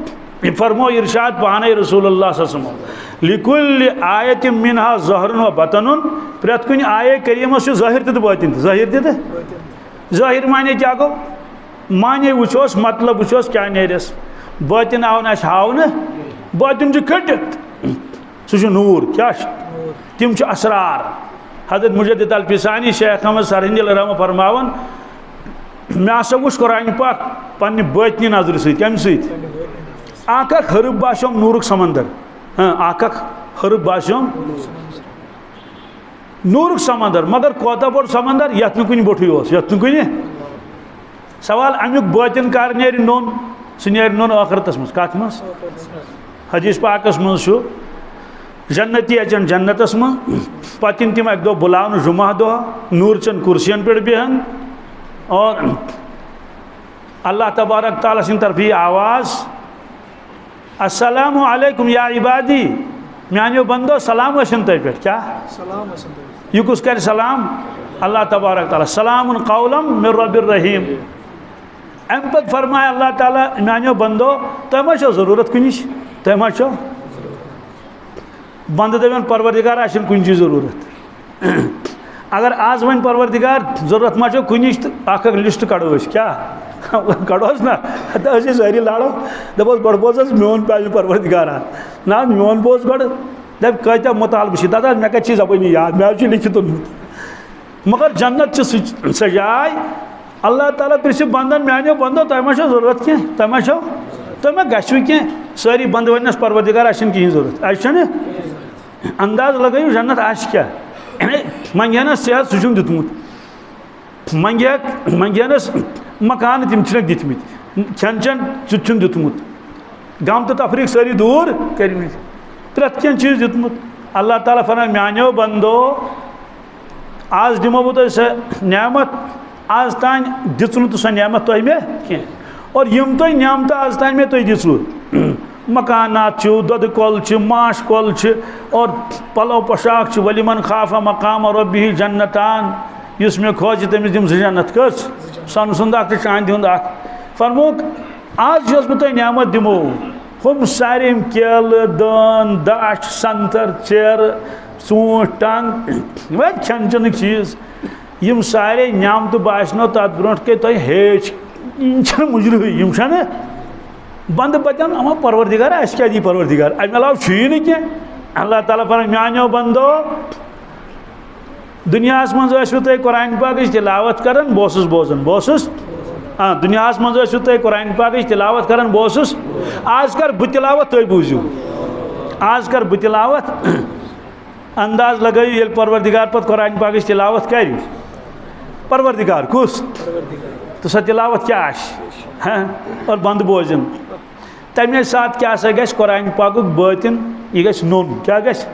फरमो इरशाद पाने रसूलुल्लाह सल्लल्लाहु अलैहि वसल्लम लिकुल्लि आयतिन मिनहा ज़हरुन व बतनुन प्रत कुन आये करीमस ज़ाहिर तो बातिन ज़ाहिर तो ज़ाहिर माने क्या गो माने वुचोस मतलब वुचोस क्या नेरस बातिन आव ना हावन बातिन खटित सह नूर क्या तिम असरार हजरत मुजद्दिद अल फिसानी शेख अहमद सरहिंदी रहमा फरमावन मे हसा वुच कुरान पाक पन्ने बातिनी नजर कम आक हरब बाशोम नूरुक समंदर आक हरब बाशोम नूरुक समंदर मगर कोता बोड़ समंदर यथ नुकुन बोठुई यथ नुकुन सवाल अमुक बातिन कर नेरि नोन सह नेरि नोन आखरतस मज कत मज हदीस पाकस मज जन्नती अचन जन्नतस मज पतिन तिम एक दो बुलावन जुमा दो नूर चन कुर्सियन पे बेहन और अल्लाह तबारक ताला सिंद तरफी आवाज़ अस्सलामु अलैकुम या इबादी म्यानो बंदो सलाम वशन तय पे क्या यह कुछ कर सलाम अल्लाह तबारक ताला सलामुन कौलम मिर रब्बिर रहीम अम पे फरमाए अल्लाह ताला म्यानो बंदो तुम मा जरूरत कुनिश तुम मा बंद दपान परवरदिगार आशन कुन चीज जरूरत अगर आज वन परवरदिगार जरूरत मा कुनिश तो अख लिस्ट कड़ो क्या कड़ोस ना सारी लाड़ो दपोस गो बोज मोन पे परवरदिगार ना मोन बोज गो दप कत्या मुतालबह दादा मे कत जबानी याद मे लिखित ओनमुत मगर जन्नत सह जाय अल्लाह ताला प्रिस बंदन म्यानो बंदो तुम मा जरूरत कह तुम मा गु कह सारी बंद वनस परवरदिगार आशन कहीं जरूरत आज अंदाज लगो जन्नत आश क्या मंगेनस सेहत सह दुतमुत मंगेनस मकान तिम दितमित खेन चन चुन दुतमुत गम तो तफरीक सारी दूर कर प्रत क्या चीज दुतमुत अल्लाह ताला फरमाए म्यानो बंदो आज दिमो बह तुह नेमत आज तान दिचु तो सह नेमत तुह मे कह और यम तुह नेमत आज तान मे तुह दिचु मकानात दुध कल माश कल और पलो पोशाक वलिमन खाफा मकाम रब्बिही जन्नतान इस मे खोज तमिस दिम जन्नत कस सन सुंद तो चांद हुंद फरमोक आज बह तुह नेमत दिमो हम सारे केल दान दाच संतर चेर ऊँट टंग वह खेन चन चीज यम सारे नेमत बासनो तथ ब्रो के तुह हेच मुजरु बंद बचन अमा परवरदिगार अस क्या दी परवरदिगार अमे अलाव कह अल्लाह ताला फरमाए म्यानो बंदो दुनिया मज तुह कुरान पाक तिलावत कर बह बोजन दुनिया मज तुह कुरान पाक तिलावत कर बह आज कर बह तिलावत तुह बूझू आज कर बह तिलावत अंदाज लगो ये परवरदिगार पे कुरान पाक तिलावत कर परवरदिगार कुस तो सह तिलावत क्या हाँ और बंद बोजन तमे साथ क्या ग कुरान पाक बातिन यह ग नोन क्या गस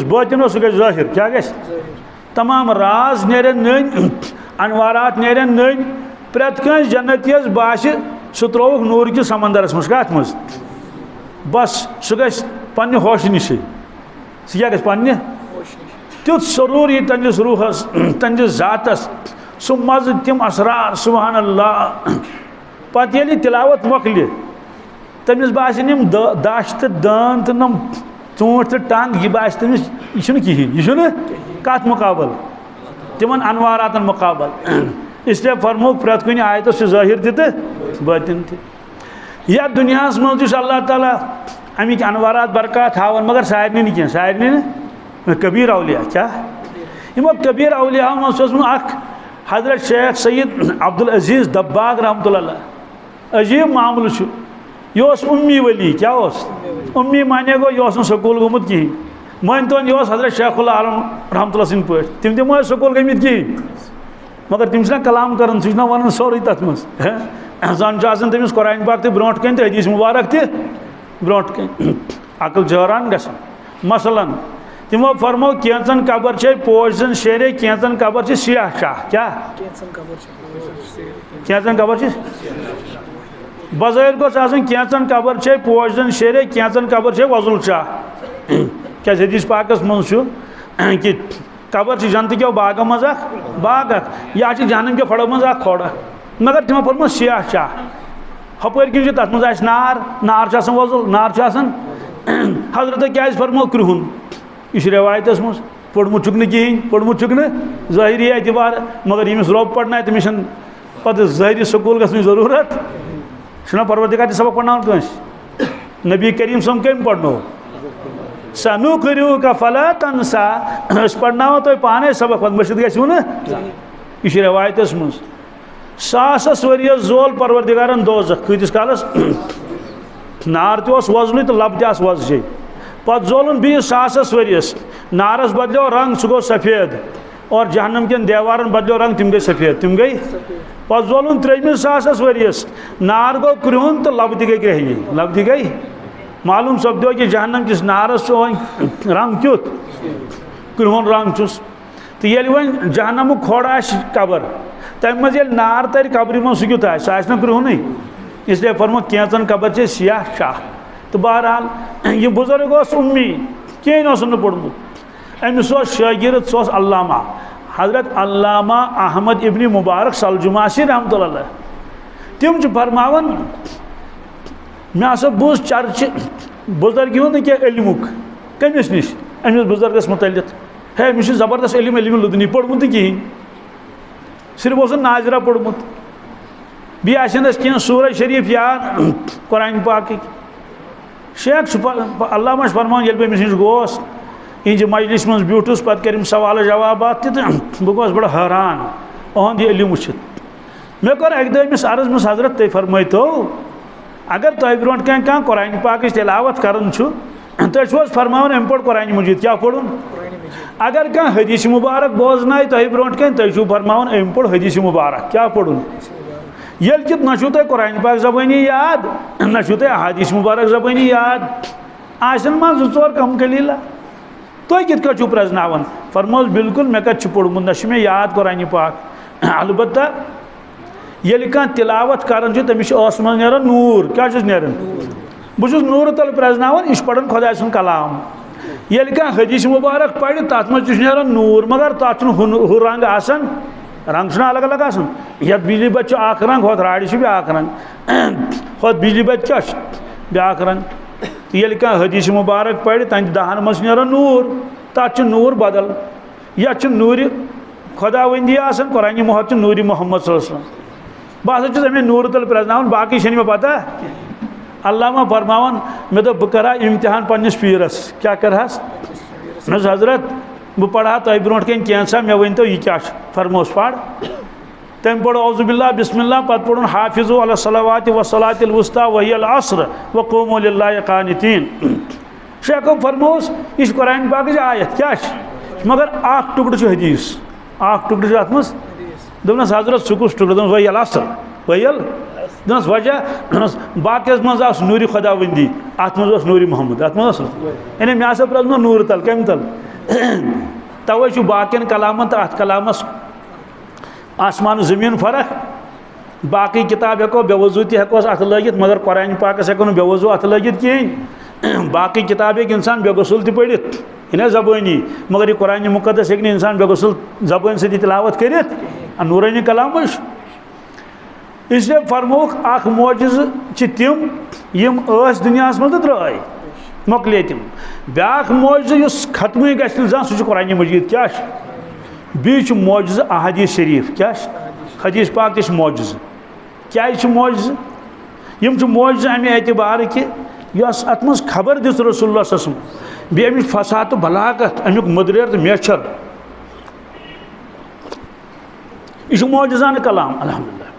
बातिन सह ग जाहिर क्या ग तमाम राज नेरन नन अनवारात नेरन नन प्रत कस जन्नतियस बास सह त्रोक नूर कि समंदरस मज कत मज बस सह ग पन्ने होश निश सह क्या ग तुत सरूर यह तंदिस रूहस तंदिस जातस सह मज तिम असरार सुबहान अल्लाह पत ये तिलावत मोकल तमिस बासन दाश तो दान तो नम चूंट तो टंग यह बास तमिस यह कहें यह कत मुकाबल तिमन अनवारातन मुकाबल इसलिए फरमो प्रत कुन आयत से जाहिर तो बातिन या दुनिया मज अल्लाह ताला अमिक अनवारात बरकत हावन मगर सारे कह सारे कबीर अवलिया क्या यमो कबीर अवलिया मज हजरत शेख सैयद अब्दुल अजीज दब्बाग रहमतुल्लाह अजीब मामल यह उम्मी वली क्या उम्मी माने गो यह स्कूल गोमुत कहीं मान तो यह हजरत शेखुल आलम रहमतुल्लाह सिंद पे तम स्कूल गमित कहीं मगर तम कलाम कर वन सोरे तथ मज जन तमिस कुरान पाक ब्रोट कन तो हदीस मुबारक ब्रोट कन अकल जहरान ग मसलन तमो फरमो कैंचन कबर पोजन शेरे कैंचन कबर सियाह शाह क्या कैंचन कबर बज़ाहिर गोस कैंचन कबर पोजन शेरे कैंचन कबर वजुल शाह क्या हदीस पाकस मज कि कबर जन्नत के बागों मज बाग यह जहन्नम के फड़ों मज खोड़ मगर तमो फरमो सियाह शाह हपर किन तथ मज नार नार वजुल नार हजरत क्या फरमो क्रिहुन यह रिवायत मज पोर्मुत कहें पोर्मुत ज़ाहिरी एतबार मगर यमिस रोब पढ़ना तमिस पे ज़ाहिरी स्कूल गई जरूरत छुना परवरदिगार सबक पढ़ना कंस नबी करीम सम कम पढ़नो सनु करू का फला तनसा पढ़ना तो पाने सबक मशिद गो ना यह रवायत मज सास वरियस जोल परवरदिगारन दोज़ख कतीस कालस नार तस वजन तो लब तस वजे पत जोलन बीस सास वरियस नारस बदलो रंग सह गो सफ़ेद और जहन्नम के देवारन बदलो रंग तिम गई सफ़ेद तिम गई पत जोलन 3 सास वरियस नार गो क्रुहन तो लब ती गई ग्रहणी लब ती गई मालूम सपदो कि जहन्नम किस नारस रंग क्युत क्रुहन रंग चुस तो ये वन जहन्नम खोड़ कबर तम मज नार तर कब्र मज सह क्युत सह क्रुहन इसलिए फरमो कैचन कबर से सियाह शाह तो बहरहाल यह बुजुर्ग उम्मी कहें पोर्मुत अमिस शागिर्द सह अल्लामा हजरत अल्लामा अहमद इब्न मुबारक सलजुमासी रहमतुल्लाह तिम फरमावन मे हसा बूज चर्च बुजुर्ग हूँ क्या इल्मुक कमिस नश अमिस बुजुर्गस मुतलिक है मे ज़बरदस्त इल्म लुदनी पोर्मुत कहें सिर्फ उस नाजरा पोर्मुत बी कह सूरह शरीफ याद कुरान पाक शेख अल्लामा फरमान ये बस नश गोस इज मजलिस मज ब्यूठस पे कर सवाल जवाब बह गोस बड़ा हैरान अहद यह इल्म वुचित मे कर अक दमिस अर्ज मस हजरत तुम फरमाइतो अगर तुह ब्रो कह कुरान पाक तिलावत कर तुम फरमान अम पढ़ कुरान मजीद क्या पढ़ुन अगर कह हदीस मुबारक बोजन तुह ब्रो तुम फरमान अम पढ़ हदीस मुबारक क्या पढ़ुन ये कि ना तुम कुरान पाक ज़बानी याद ना तुम हदीस मुबारक ज़बानी याद आसन मा 2-4 कम कलीला तुम कित प्रजनावन फरमोस बिल्कुल मे कत पोर्मुत ना मे याद कुरान पाक अलबत्ता ये कह तिलावत कर तमिस मज नीर नूर क्या नीरान बहुत नूर तल प्रजनावन यह पढ़न खुदा सुन कलाम ये कह हदीस मुबारक पढ़ तथ मज नीरान नूर मगर तथ हु रंग आसन रंग अलग अलग आसन ये बिजली बच्चे अख रंग होत राड़ ब्या रंग होत बिजली बच्चे ब्या रंग ये कह हदीस मुबारक पढ़ तन दहन मज नीरान नूर तथ नूर बदल यह नूर खुदावंदी आसन कुरान मोहत नूर मोहम्मद सल्लल्लाहु अलैहि वसल्लम बह अमे नूर तल प्रजनावन बाकी छे मे पता अल्लामा फरमावन मे दो बह करा इम्तिहान पन्निस पीरस क्या करहस मे हजरत बह पढ़ा तुह ब्रो कैसा मे वन तो यह क्या फरमोस पढ़ तम पढ़ औज़ुबिल्लाह बिस्मिल्लाह पत पढ़ुन हाफिज़ु अला सलावाति व सलातिल वुस्ता व हियल अस्र व क़ूमू लिल्लाहि क़ानितीन शेखो फरमोस यह कुरान पाक आयत क्या मगर अख टुकड़ हदीस अख टुकड़ अत मज दोनस हजरत सुकुस टुकड़ दोनस वयल अस्र वयल दोनस वजह बाकिस मज नूर खुदावंदी अत मज नूर मोहम्मद अत मज यानी मे हसा प्रजनो नूर तल कम तल तवे बाकिन कलामन तो अत कलामस आसमान ज़मीन फ़र्क बाकी किताब हेको बेवजू तक अत लगित मगर कुरान पाकस हेको बेवजू अत लगित कहें बाकी किताब इंसान बेगुसल पढ़ित इन ज़बानी मगर यह कुरान मुक़द्दस हे इंसान बेगुसल ज़बान से तिलावत कर नूरानी कलाम इसलिए फरमोक अख मोजिज़ तिम यम दुनिया मज द्राय मोकले तम ब्याक मोजिज़ खत्म गि सह कुरान मजीद क्या बी मोजिज़ अहदीस शरीफ क्या हदीस पाक तह मोजिज़ क्या मोजिज़ यम मोजिज़ अमे एतबार कि अत मज खबर दिस रसूलुल्लाह सल्लल्लाहु अलैहि वसल्लम बे अमिच फसात बलागत अमुक मदरेर तो मेचर यह मोजिज़ान कलाम अल्हम्दुलिल्लाह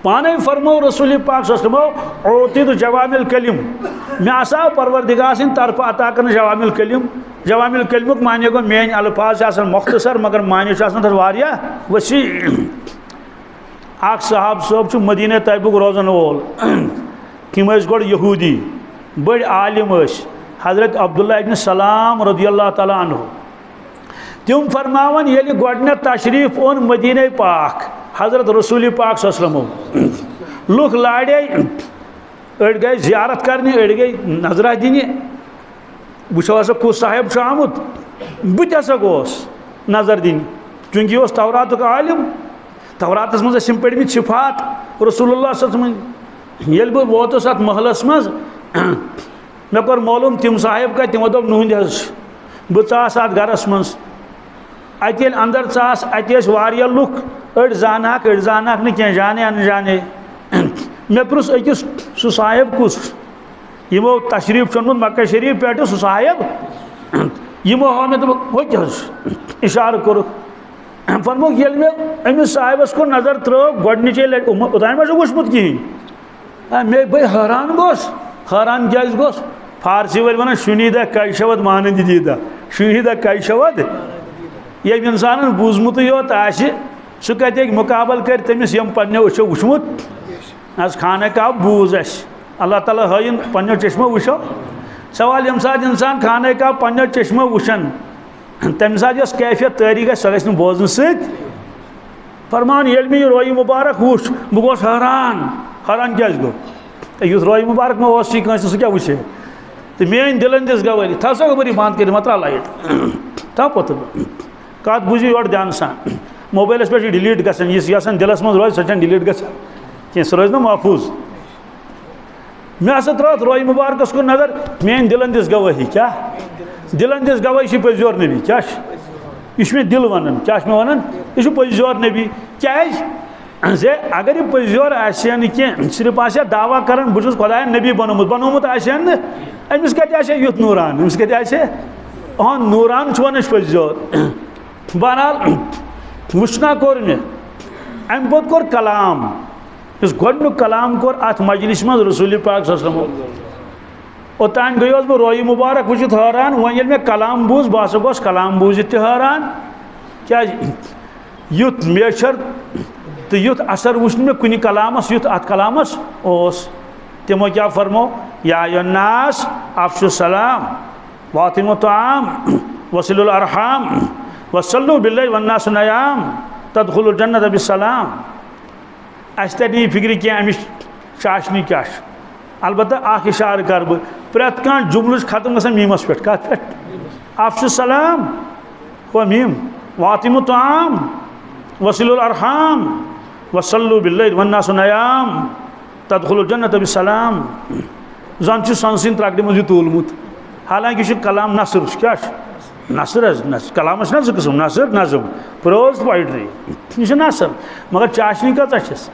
पाने फरमो रसूल पाक ओतिद जवामिल कलिम मे आसा परवरदिगार सिंद तरफ अता कर जवामिल कलिमुक माने गो मेन अल्फाज मुख्तसर मगर माने तथ वसी साहब सोब मदीना तैबुक रोजन वोल तम गो यहूदी बड़ आलिम हजरत अब्दुल्लाह इब्न सलाम रदियल्लाहु ताला अन्हु तम फरमावन ये गोडनेथ तशरीफ ओन मदीना पाक हजरत रसूल पाक सल्लल्लाहु लुक लाड़े अड़ गए जियारत करने अड़ गए नजरा दिन वो हसा कुस साहेब आमुत बह हसा गोस नजर दिन चूंकि यह तौरात आलिम तौरातस मज पढ़मित सिफात रसूलुल्लाह ये बह वोतस अत महलस मज मे कोर मालूम तिम साहेब का तमो दोप नुहद बह चास अत गरस मज अत अंदर चास अत वारिया लुक अड़ जानक न कह जाने अनजाने मे पुरुष अकिस सह साहेब कुस यमो तशरीफ चुनमुत मक्का शरीफ पे सह साहेब यमो हाव मे दोप इशार कोर फरमो मे अमिस साहिबस को नजर त्रो गोडनिचे लट ओतान मा वुचमुत कहीं मे बे हैरान गोस हैरान क्या गोस फारसी वाल वन शुनीदा कैशवद मानंद दीदा शुनीदा कैशवद ये इंसान बूजमुत योत सह कत मुकाबल कर तमिस यम पन्ने वो वुचमुत आज खाने का बूज अल्लाह ताला हयन पन्ने चश्मो वुचो सवाल यम सात इंसान खाने का पन्ने चश्मो वुचन तम सात कैफियत तारी गो सह बोजन सत फरमान ये मे रोई मुबारक वुच बह गोस हैरान हैरान क्या गो युथ रोई मुबारक मे सह क्या वुचे तो मेन दिलन दिस गवारी था सा गवारी बंद कर मत लाइट था पत कत बुझू योर ध्यान सान मोबाइलस पे डिलीट गसान यह दिलस मज रोज सह डिलीट गसान कह सह रोज ना महफूज मे हसा त्रो रोई मुबारकस को नजर मेन दिलन दिस गवाही क्या दिलन दिस गवाही पजोर नबी क्या यह मे दिल वन क्या मे वन यह पजोर नबी क्या जे अगर यह पजोर आन कह सिर्फ आ दावा कर बहुत खुदा नबी बनोमुत आन अमिस कत युथ नूरान अमिस कत नूरान वन पजोर बहरहाल वुचना कोर मे अम पे कोर कलाम इस गोडनुक कलाम कोर अत मजलिस मज रसूल पाक ओतान गयोस बह रोई मुबारक वुचित हैरान वन ये मे कलाम बूज बह हसा गोस कलाम बूजित हैरान क्या युथ मेशर तो युथ असर वुच मे कुन कलामस युथ अत कलामस ओस तिमो क्या फरमो या अय्युहन्नास अफ्शु सलाम वातिमु ताम वसिलुल अरहाम वसल्लु बिल्लैल वन्नासु नयाम तदखुलुल जन्नत बिस्सलाम अस तरी फिक्र क्या अमिस चाशनी क्या अलबत्ता अख इशार कर बह प्रत कह जुमल खत्म गसान मीमस पे कत पे अफ्शु सलाम गो मीम वातिमु ताम वसिलुल अरहाम वसल्लु बिल्लैल वन्नासु नयाम तदखुलुल जन्नत बिस्सलाम जन सन त्रकड़ मज तूलमुत हालांकि कलाम नसर क्या नसर कलाम ना जो किस्म नसर नज़म प्रोज पोइट्री यह नसर मगर चाशनी कस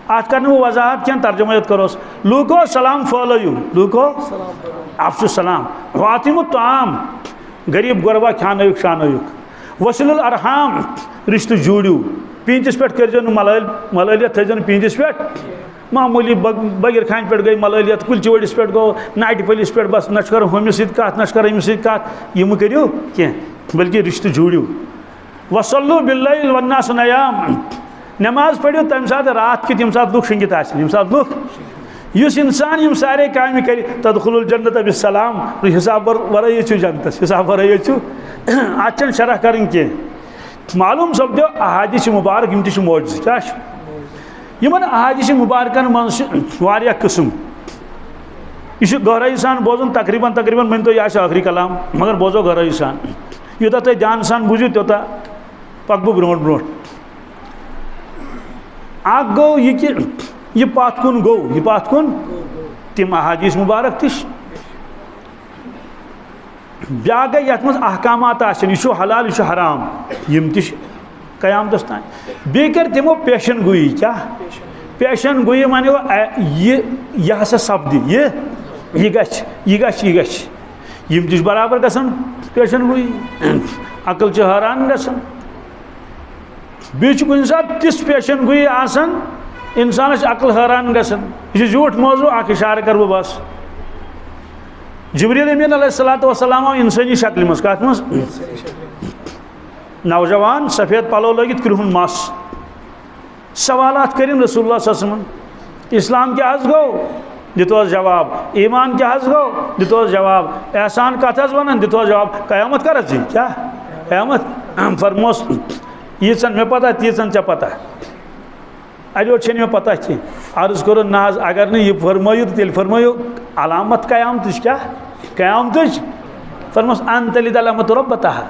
अत कर वजाहत क्या तर्जुमा करोस लूको सलाम फैलयू लूको अफ्शु सलाम वातिमु ताम गरीब गुरबा खानयुक शानयुक वसिलुल अरहाम रिश्त जोड़ू पींतिस पे कर मललियत थो पींतिस पे मामूली बगीर खान पे गई मललियत कुलचि वड़िस पे गो नाटि पलिस पे बस न कर हमिस कत न कर अमिस कत यम करू कह बल्कि रिश्त जोड़ू वसल्लु बिल्लैल वन्नासु नयाम नमाज पढ़ो तम सात रात कित यम सात लुक शंगित यम सात लुक युस इंसान यम सारे काम कर तदखुलुल जन्नत बिस्सलाम हिसाब वराई जन्नत हिसाब वराई अत शरह कर कह मालूम सपदो अहादीस मुबारक यम ति मोजज़ क्या यमन अहादीस मुबारकन मज किस्म यह गहराई सान बोजन तकरीबन मन तो यह आखिरी कलाम मगर बोजो गहराई सान यूत तुम ध्यान सान बूझो त्योता पकबो ब्रोट ब्रोट अख गो यह पत कुन गो यह पत कुन तम अहादीस मुबारक तिश ब्या गई ये मज अहकामात यह हलाल यह हराम यम तिश कयामतस तान बे कर तमो पेशन गोई क्या पेशन गोई मानो यह हसा सपद यह गश यम तिश बराबर गसान पेशन गोई अकल हैरान गसान कुन सात तिस पेशन गोई आसान इंसानस अकल हैरान गसान यह झूठ मौजू अख इशार कर बस जिब्रील अमीन अलैहिस्सलातु वस्सलाम इंसानी शक्ल मज कत मज नौजवान सफ़ेद पलो लगित क्रिहुन मस सवालात करें रसूलुल्लाह सल्लल्लाहु अलैहि वसल्लम इस्लाम क्या हज गो दितोस जवाब ईमान क्या हज गो दितोस जवाब एहसान कत वन दितोस जवाब क़यामत कर क्या क़यामत फरमोस यीचन मे पता तीचन चे पता अड़ो मे पता कह अर्ज करो नाज अगर न यह फरमायु तेल फरमायु अलामत क़यामत क्या क़यामत फरमोस अनतलिद अलामत रब्बतहा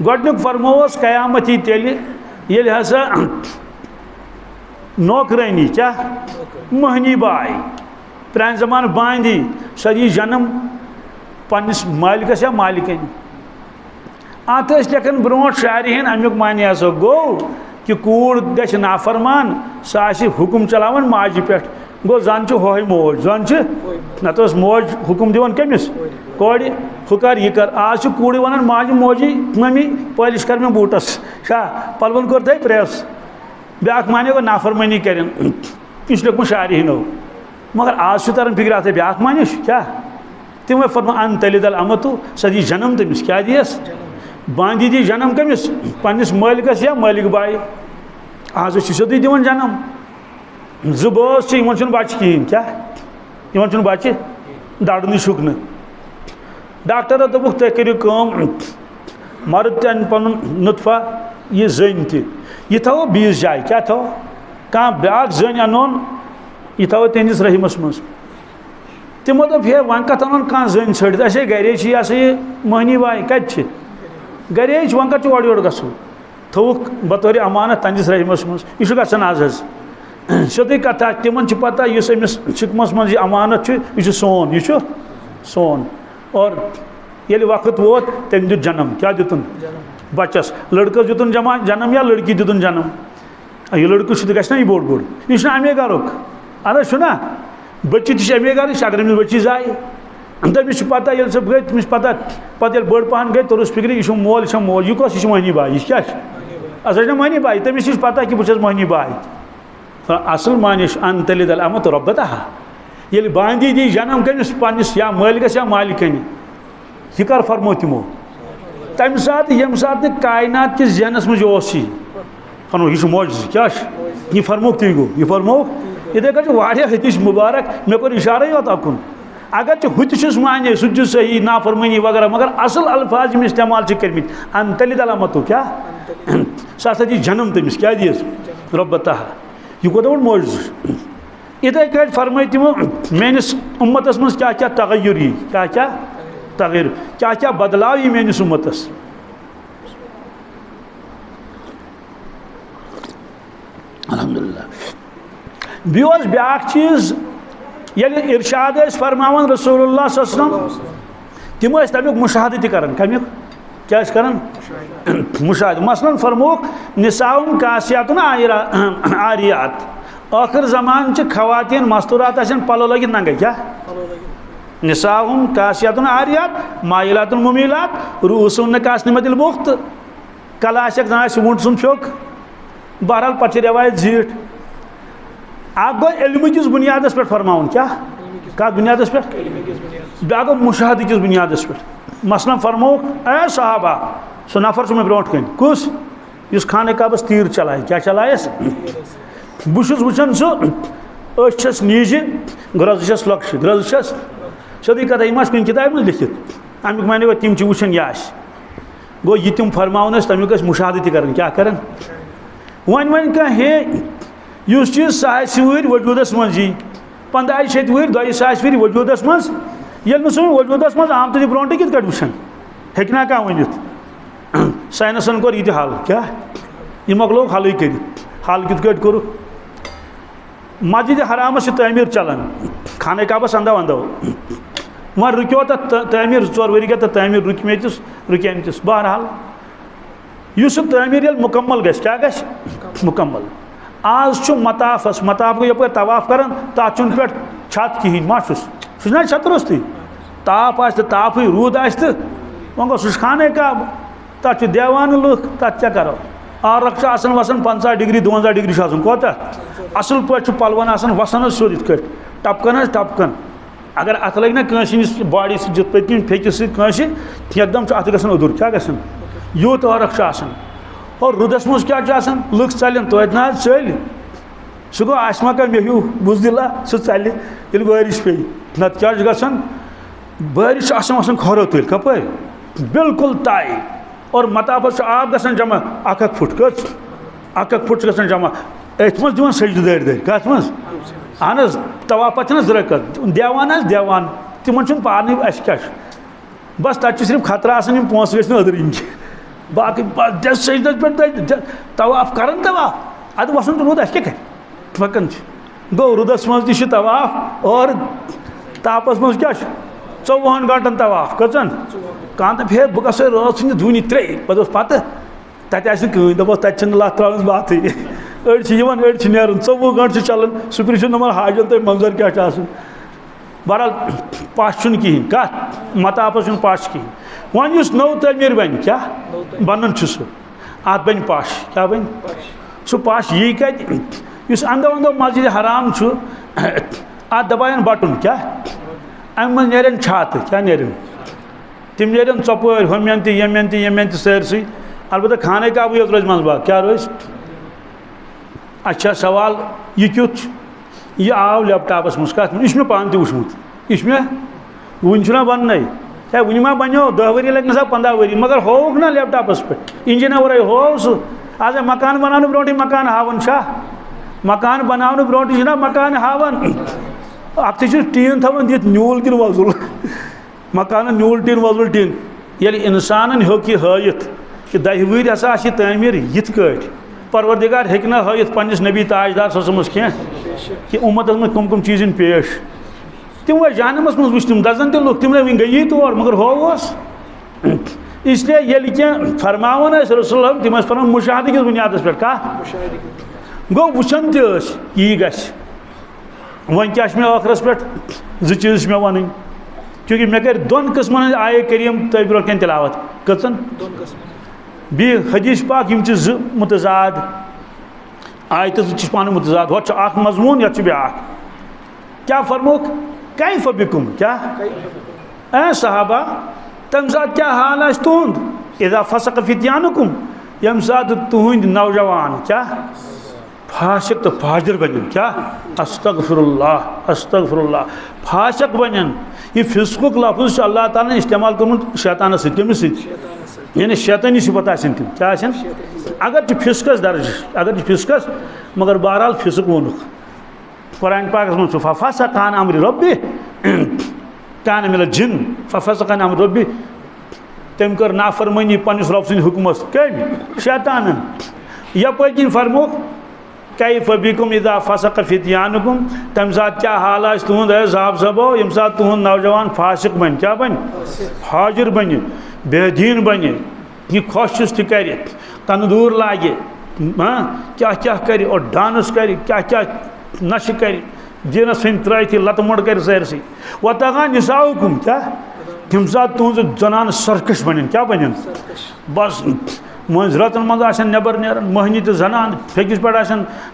गोडनुक फरमोस क़यामत तेल हसा नौकरानी क्या महनी बाय प्रान जमान बांदी सही जन्म पन्निस मालिकस या मालिकन अत लेखन ब्रोट शायरी अमुक मानी हसा गो कि कूड़ गि नाफरमान सह हुकुम चलावन माजि पे गो जन होय मोज जन नत मोज हुकुम दिवन कमिस कोड़ हु कर यह कर आज कूड़ वन माजि मोजी मम्मी पलिश कर मैं बूटस पलवन कोर थे प्रेस ब्या माने गो नाफरमानी कर लोग शायरी ही नो मगर आज तरन फिक्र आता ब्या मानिश क्या तमें फरमा अन तलिदल अमतु सदी जन्म तमिस क्या दियस बांदी दी जन्म कमिस पन्निस मालिकस या मालिक बाई आज सोदी दिवन जन्म जुबस बच्चे कहें क्या इन बच्चे दड़ शुकन डॉक्टर दोपुक तुम करो मर्द तन पन नुतफा यह जन तह थो बीस जाए क्या थो कह ब्या जन अनोन यह थो तुंदिस रहीमस मज तमो दोप हे वन कत अन कह जन छड़ित असे गरे यह मोहनी बाई कत गरे वन कत ओर योर गो थोक बतौर अमानत तंदिस रहीमस मज यह गसान आज सोदी कथा तिमन पता अमिस शिकमस मज अमानत यह सोन यह सोन और ये वक्त वोत तम दुत जन्म क्या दुतन बच्चस लड़कस दुतन जन्म या लड़की दुतन जन्म यह लड़क गना यह बोड़ बोड़ यह अमे गरुक अरे छुना बच्ची तह अमे गर अगर अमिस बच्ची जाए तमिस पता ये सब गई तमिस पता पे बड़ पहन गई तोरस फिक्र यह मोल यह मोज यह कस यह मोहनी बाई यह क्या अच्छा मोहनी बाई तमिस पता कि बहुत मोहनी बाई असल मानिश अन तलिदल अमत रब्बता ये बांदी दी जन्म कमिस पन्निस या मालिकस या मालिकन यह कर फरमो तमो तम सात यम सात कायनात किस जहनस मज फरमो यह मोज क्या यह फरमोक तुम गो यह फरमोक इथे कर हदीस मुबारक मे कोर इशारा योत अकुन अगर हुत माने सह सही नाफरमानी वगैरह मगर असल अल्फाज में इस्तेमाल कर्मित अन तलिदल अमत क्या सह दी जन्म तमिस क्या दियस रब्बता यह कोत बड़ मोज इथे कट फरमाई तमो मेनिस उम्मतस मज क्या क्या तगय्युर यी क्या क्या तगय्युर क्या क्या बदलाव यी मेनिस उम्मतस अल्हम्दुलिल्लाह बियोस ब्याक चीज ये इरशाद फरमावन रसूलुल्लाह सल्लल्लाहु अलैहि वसल्लम तिम तमिक मुशाहदत करन कमिक क्या करन मुशाहद मसलन फरमोक निसाउन कासियातुन आरियात आखिर जमान खवातीन मस्तूरात पलो लगित नंगे क्या निसाउन कासियातुन आरियात माइलातुन मुमीलात रूसुन कासनिमतिल मुख्त कलाशक जना वुंट सुन फ्योक बहरहाल पे रवायत झीठ आप गो इल्म किस बुनियादस पे फरमाउन क्या कत बुनियादस पे ब्या गो मुशाहद किस बुनियादस पे मसलन फरमोक ए सहाबा सो नफर सो मे ब्रोट कन कुस इस खाने काबस तीर चलाए क्या चलायस बुशुस वुचन सह नीज ग्रज लक्ष ग्रज सदी कथा यह कुछ किताब में लिखित अमिक माने गो तिम वुचन यह गो यह तिम फरमावन तमिक मुशाहदत कर क्या कर वन वन कह हे युस चीज सह वजूदस मज यी 15 वुर 2 वुर वजूदस मज ये वजूदस मज आम तो ब्रोट कित वुचन हेकना कह वनित साइंसन कोर यह हल क्या यह मकलो हल कर हल कित कोर मस्जिद हरामस तमीर चलान खाने काबस अंदो अंदो वह रुको तमीर 4 वरी गए तमीर रुकमतिस रुकमतिस बहरहाल यह तमीर ये मुकम्मल गस क्या गस मुकम्मल आज मताफस मताफ गो यप तवाफ कर तथ पे छत कहें मास सह छतरस तुम ताप आ ताप रूद आ वह गो सह खाने काब तथ देवान लुख तथ क्या करो आरक वसन 50 डिग्री 52 डिग्री कोत असल पे पलवन वसन सोद इत टपकन टपकन अगर अत लग ना कंस बॉडी पे फेकिस एकदम अत ग उदुर क्या ग यूत आरक और रुदस मज क्या लुक चलन तो ना चल सह गो आसमा का मे बुजदिला सह चल ये बारिश पे नत क्या ग बारिश वसन खरो तुल कप बिल्कुल ताई और मताफस आब ग जमा 1 फुट कच 1 फुट ग जमा अथ मज दिवान सजद दर दर कत मज अहन तवाफ पे रकत देवान देवान तिमन पान क्या बस तक सिर्फ खतरा पोस गई अदर इन बाकी सजद पे तवाफ कर तवाफ अद वसन तो रूद क्या कर पकन गो रुदस मज तवाफ और तापस मज क्या 24 घंटन तवाफ कचन कह तो फे बह गो रात दूनी 3 पे तक दपस तक लत त्रान बात अड़ी नेरन 24 घंटे चलान सुप्री नमन हाजन तुम मंजर क्या बहरहाल पश कहें कत मतापस पश कहें वन नौ तमीर बन क्या बनन सह अत बन पश क्या बन सह पश यी कत अंदो अंदो मस्जिद हराम अत दबायन बटन क्या अम मज नेरन छात क्या नेरन तिम नेरन चपर हमन तमन सरसई अलबत्ता खाने काबू योत रोज मज बाग क्या रोज अच्छा सवाल यह क्युत यह आव लैपटॉपस मज कत यह मे पान तुमुत यह वन बन है वन मा बनो 10 वरी लगे सा 15 वरी मगर होक ना लैपटॉपस पे इंजन वर हो सह आज मकान बनाने ब्रोट मकान हावन मकान बनाने ब्रोट ना मकान हावन अत टीन थवन दित न्यूल किन वजुल मकान न्यूल टीन वजुल टीन ये इंसान होक यह हयत कि 10 वरी हसा तमीर यिथ कट परवरदिगार हेक ना हयत पन्निस नबी ताजदार ससमस क्या कि उम्मतस में कम चीज़ पेश तम वो जानमस मज वुच तम दजन त लुक तम वन गई तौर मगर होस इसलिए ये क्या फरमावन रसूल तम फरमान मुशाहद किस बुनियाद पे कह गो वुचन यी ग वन क्या मे आखरस पे 2 चीज़ मे वन क्योंकि मे कर 2 किस्मन आये करीम तह ब्रो कन तिलावत कचन बी हदीस पाक यम 2 मुतजाद आयत 2 पान मुतजाद वो अख मजमून ये ब्या क्या फरमोक कैफ बिकुम क्या ए सहाबा तम सात क्या हाल आज तुंद इदा फसक फित्यानुकुम यम सात तुंद नौजवान क्या फाशिक तो फाजिर बन क्या अस्तगफिरुल्लाह फाशिक बन यह फिस्कुक लफ्ज़ अल्लाह ताला ने इस्तेमाल कर्मुत शैतान कमिस यानी शैतानी सिफत आसन तम क्या आसन अगर फिस्कस दर्ज अगर फिस्कस मगर बहरहाल फिस्क वोनुक कुरान पाकस मज फफसक अन अम्र रब्बि कान मिनल जिन फफसक अन अम्र रब्बि तम कर नाफरमानी पन्निस रब सद हुकुमस कम शैतान यपर किन फरमो कैफ बिकुम इदा फसक फित्यानुकुम तम सात क्या हाल आज तुंद है साहब सबो यम सात तुंद नौजवान फासिक बन क्या बन हाजिर बन बेदीन बन यह खुश कर तंदूर लागे क्या क्या कर और डांस कर क्या क्या नश कर दीनस त्र लतमड़ कर सरसी व तगा निसाउकुम क्या तम सात तुज जनान सरकश बन क्या बन बस मज रतन मज नबर नेरान महनी तो जनान फेकिस पे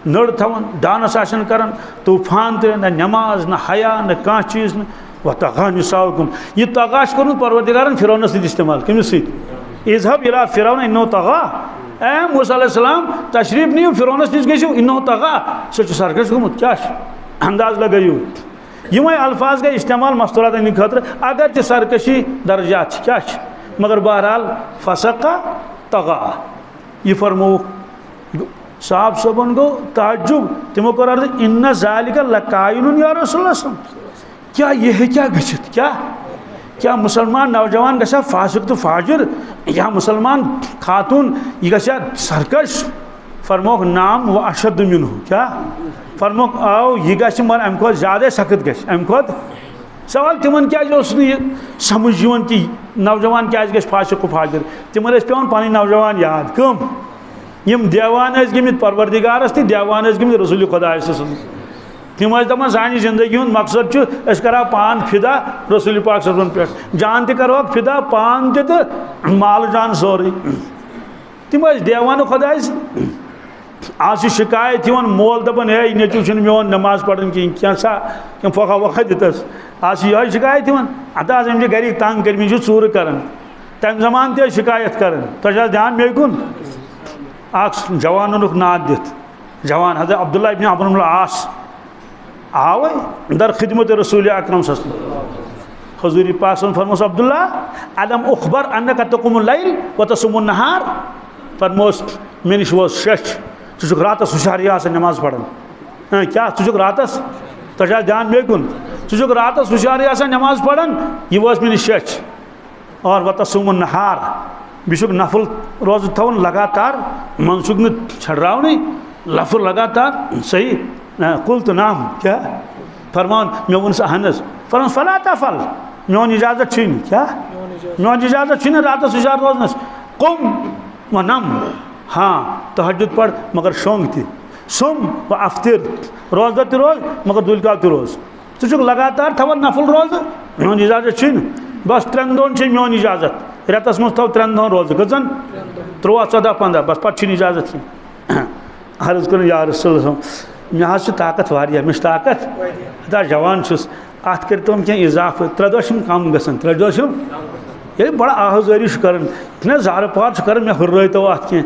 नड़ थवन डांस कर तूफान तो न नमाज न हया न कह चीज़ न व तगा निसाउकुम यह तगाश कर परवरदिगारन फिरौनस इस्तेमाल कमिस इज़हब इला फिरौन इन्नो तगा ए मूसा अलैहिस्सलाम तशरीफ नहीं फिरौनस नश गो इन्नो तगा सह सरकश गोमुत क्या अंदाज लगायू यम अल्फाज गई इस्तेमाल मस्तूरात अमे खतर अगर तह सरकशी दर्जात क्या मगर बहरहाल फसका तगा यह फरमो साहब सबन गो ताजुब तमो कर अर्ज इन्ना ज़ालिका लकायनुन या रसूलल्लाह क्या यह क्या गछित क्या मुसलमान नौजवान गसा फासिक तो फाजिर या मुसलमान खातून यह गसा सरकश फरमोक नाम व अशद मिनहु क्या फरमोक आओ यह गस मगर अम खो ज़्यादा सख्त गस अम खो सवाल तिमन क्या समझ कि नौजवान क्या गस फासिक फाजिर तिमन पे पन नौजवान याद कम यम देवान गमित परवरदिगारस तो देवान गमित रसूल खुदा तम दपान सानी जिंदगी हूँ मकसद करा पान फिदा रसूल पाक सल्लल्लाहु अलैहि वसल्लम पे जान तरो फिदा पान तो माल जान सोरे तम देवान खुदा आज शिकायत मोल दपान है नेचू मोन नमाज पढ़न कहें सा फोखा वोखा दितस आज यह शिकायत अत आज अम गर तंग कर चूर कर तम जमान ते शिकायत कर तुझा ध्यान मे कुन जवान नाद दित जवान हज़रत अब्दुल्लाह इब्न अम्र इब्न आस आव दर खिदमत रसूल अकरम हजूर पाक फरमोस अब्दुल्ला अलम उखबर अन्नका तकुमुल लैल व तसुमुन नहार फरमोस मे निश वो शश तुझुक रातस हुशारी नमाज पढ़न क्या तुझुक रातस तुझा ध्यान मे कुन तुझुक रातस हुशारी नमाज पढ़न यह वो मे निश शश और व तसुमुन नहार बिशुक नफल रोज थवन लगातार मनसुक न छड़राव लफुल लगातार सही कुल तो नाम क्या फरमान मे वन सहनस फरमान फला तफल मोन इजाजत क्या मोन इजाजत रात हुशार रोजनस कुम व नम हाँ तहज्जुद पढ़ मगर शोंग ति सुम व अफ्तिर रोज़ दर रोज़ मगर दुलका रोज़ तुझुक लगातार थवन नफल रोज़ मोन इजाजत बस 3 दोन मोन इजाजत रेतस मज थव 3 दोन रोज़ गजन 13 14 15 बस पे इजाजत अर्ज कर या रसूल मे ताकत वारिया मे ताकत दा जवान अत कर तुम क्या इजाफ 3 दोह कम गसन 3 दोह ये बड़ा आहजारी कर जार पार कर मे हुर्रतो अत कह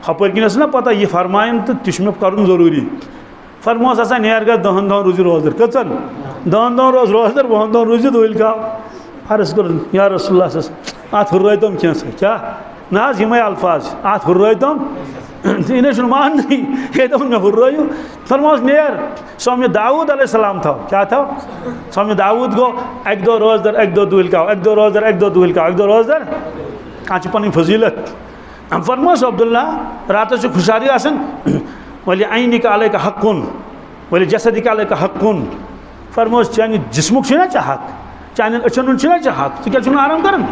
हपर किन ना पता यह फरमान तो तह मे कर जरूरी फरमोस हसा नेर ग 10 दोह रूज रोजदर कचन 10 दोह रोज रोजदर 10 दोह रूज दुल गाव अर्ज कर या रसूल अत हुर्रतम क्या ना यमे अल्फाज अत हुर्रतम इन मान ये दोन मे हुर्रो फरमोस नेर सौम्य दाऊद अलैहिस्सलाम था क्या था सौम्य दाऊद गो 1 दोह रोजदर 1 दोह दुल गाव 1 दोह रोजदर 1 दोह दुल गाव 1 दोह रोजदर आज पन फजीलत फरमोस अब्दुल्ला रात से खुशारी आसन वली आइनी का अलग हक्कुन वली जसदी का अलग हक्कुन फरमोस चान जिस्मुक छना चा हक चान अचन छना चा हक तो क्या आराम करन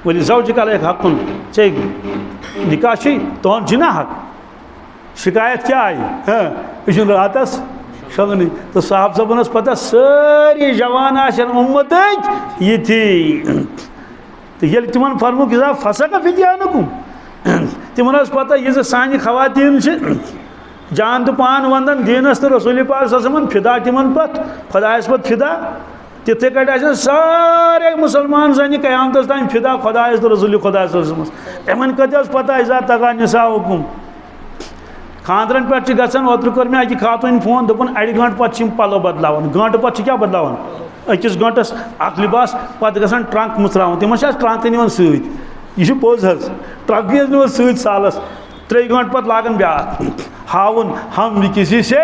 वली जौज का अलग हक्कुन चे निकाशी तो छना हक शिकायत क्या आई हाँ रातस शोगनी तो साहब सबन पता सारी जवान उम्मत ये थी तो ये तिमन फरमुक फसा का फिद्यानुकुम तिमन पता यह सान खवातीन जान तो पान वंदन दीनस तो रसूल पाक फिदा तिमन पत खुदायस पत फिदा तिथे कट सारे मुसलमान सन कयामत तान फिदा खुदायस तो रसूल खुदायस तमन कत पता इजा तगा निसा हुकुम खानदरन पे गसान ओत्र कर मे अकि खातून फोन दोपन अड़ गंट पे पलो बदलावन गंट पे क्या बदलावन अकिस गंटस अख लिबास पे गसान ट्रंक मुचरावन तिम ट्रंक ते निवन सह पोज हज ट्रंक निवन सह सालस 3 गंट पे लागन ब्या हावन हम भी किसी से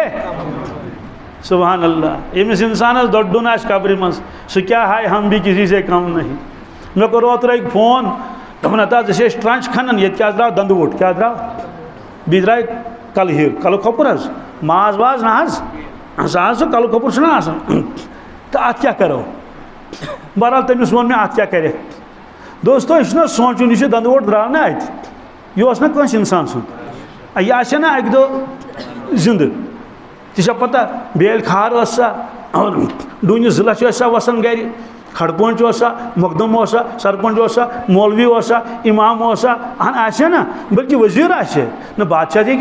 सुभान अल्लाह यमिस इंसानस दोड्डुन आस कब्र मज सह क्या हाय हम भी किसी से कम नहीं मे कोर ओत्र फोन दोपन ट्रंच खनन ये क्या द्राव दंदवोट क्या द्राव बी द्राय कल हिर कल खोपुर माज वाज ना सह कल खोपुर तो अत क्या करो बहरहाल तमिस वो मे अत क्या करे दोस्तों यह सोचुन यह दंदवोट द्राव ना अत यह ना कंस इंसान सुन यह ना अक दो जिंद ती पता बेल खार सा और डून 2 लक्ष वसान गर खड़पोच मकदम सरपंच मौलवी इमाम आसे ना बल्कि वजीर आसे ना बादशाह ते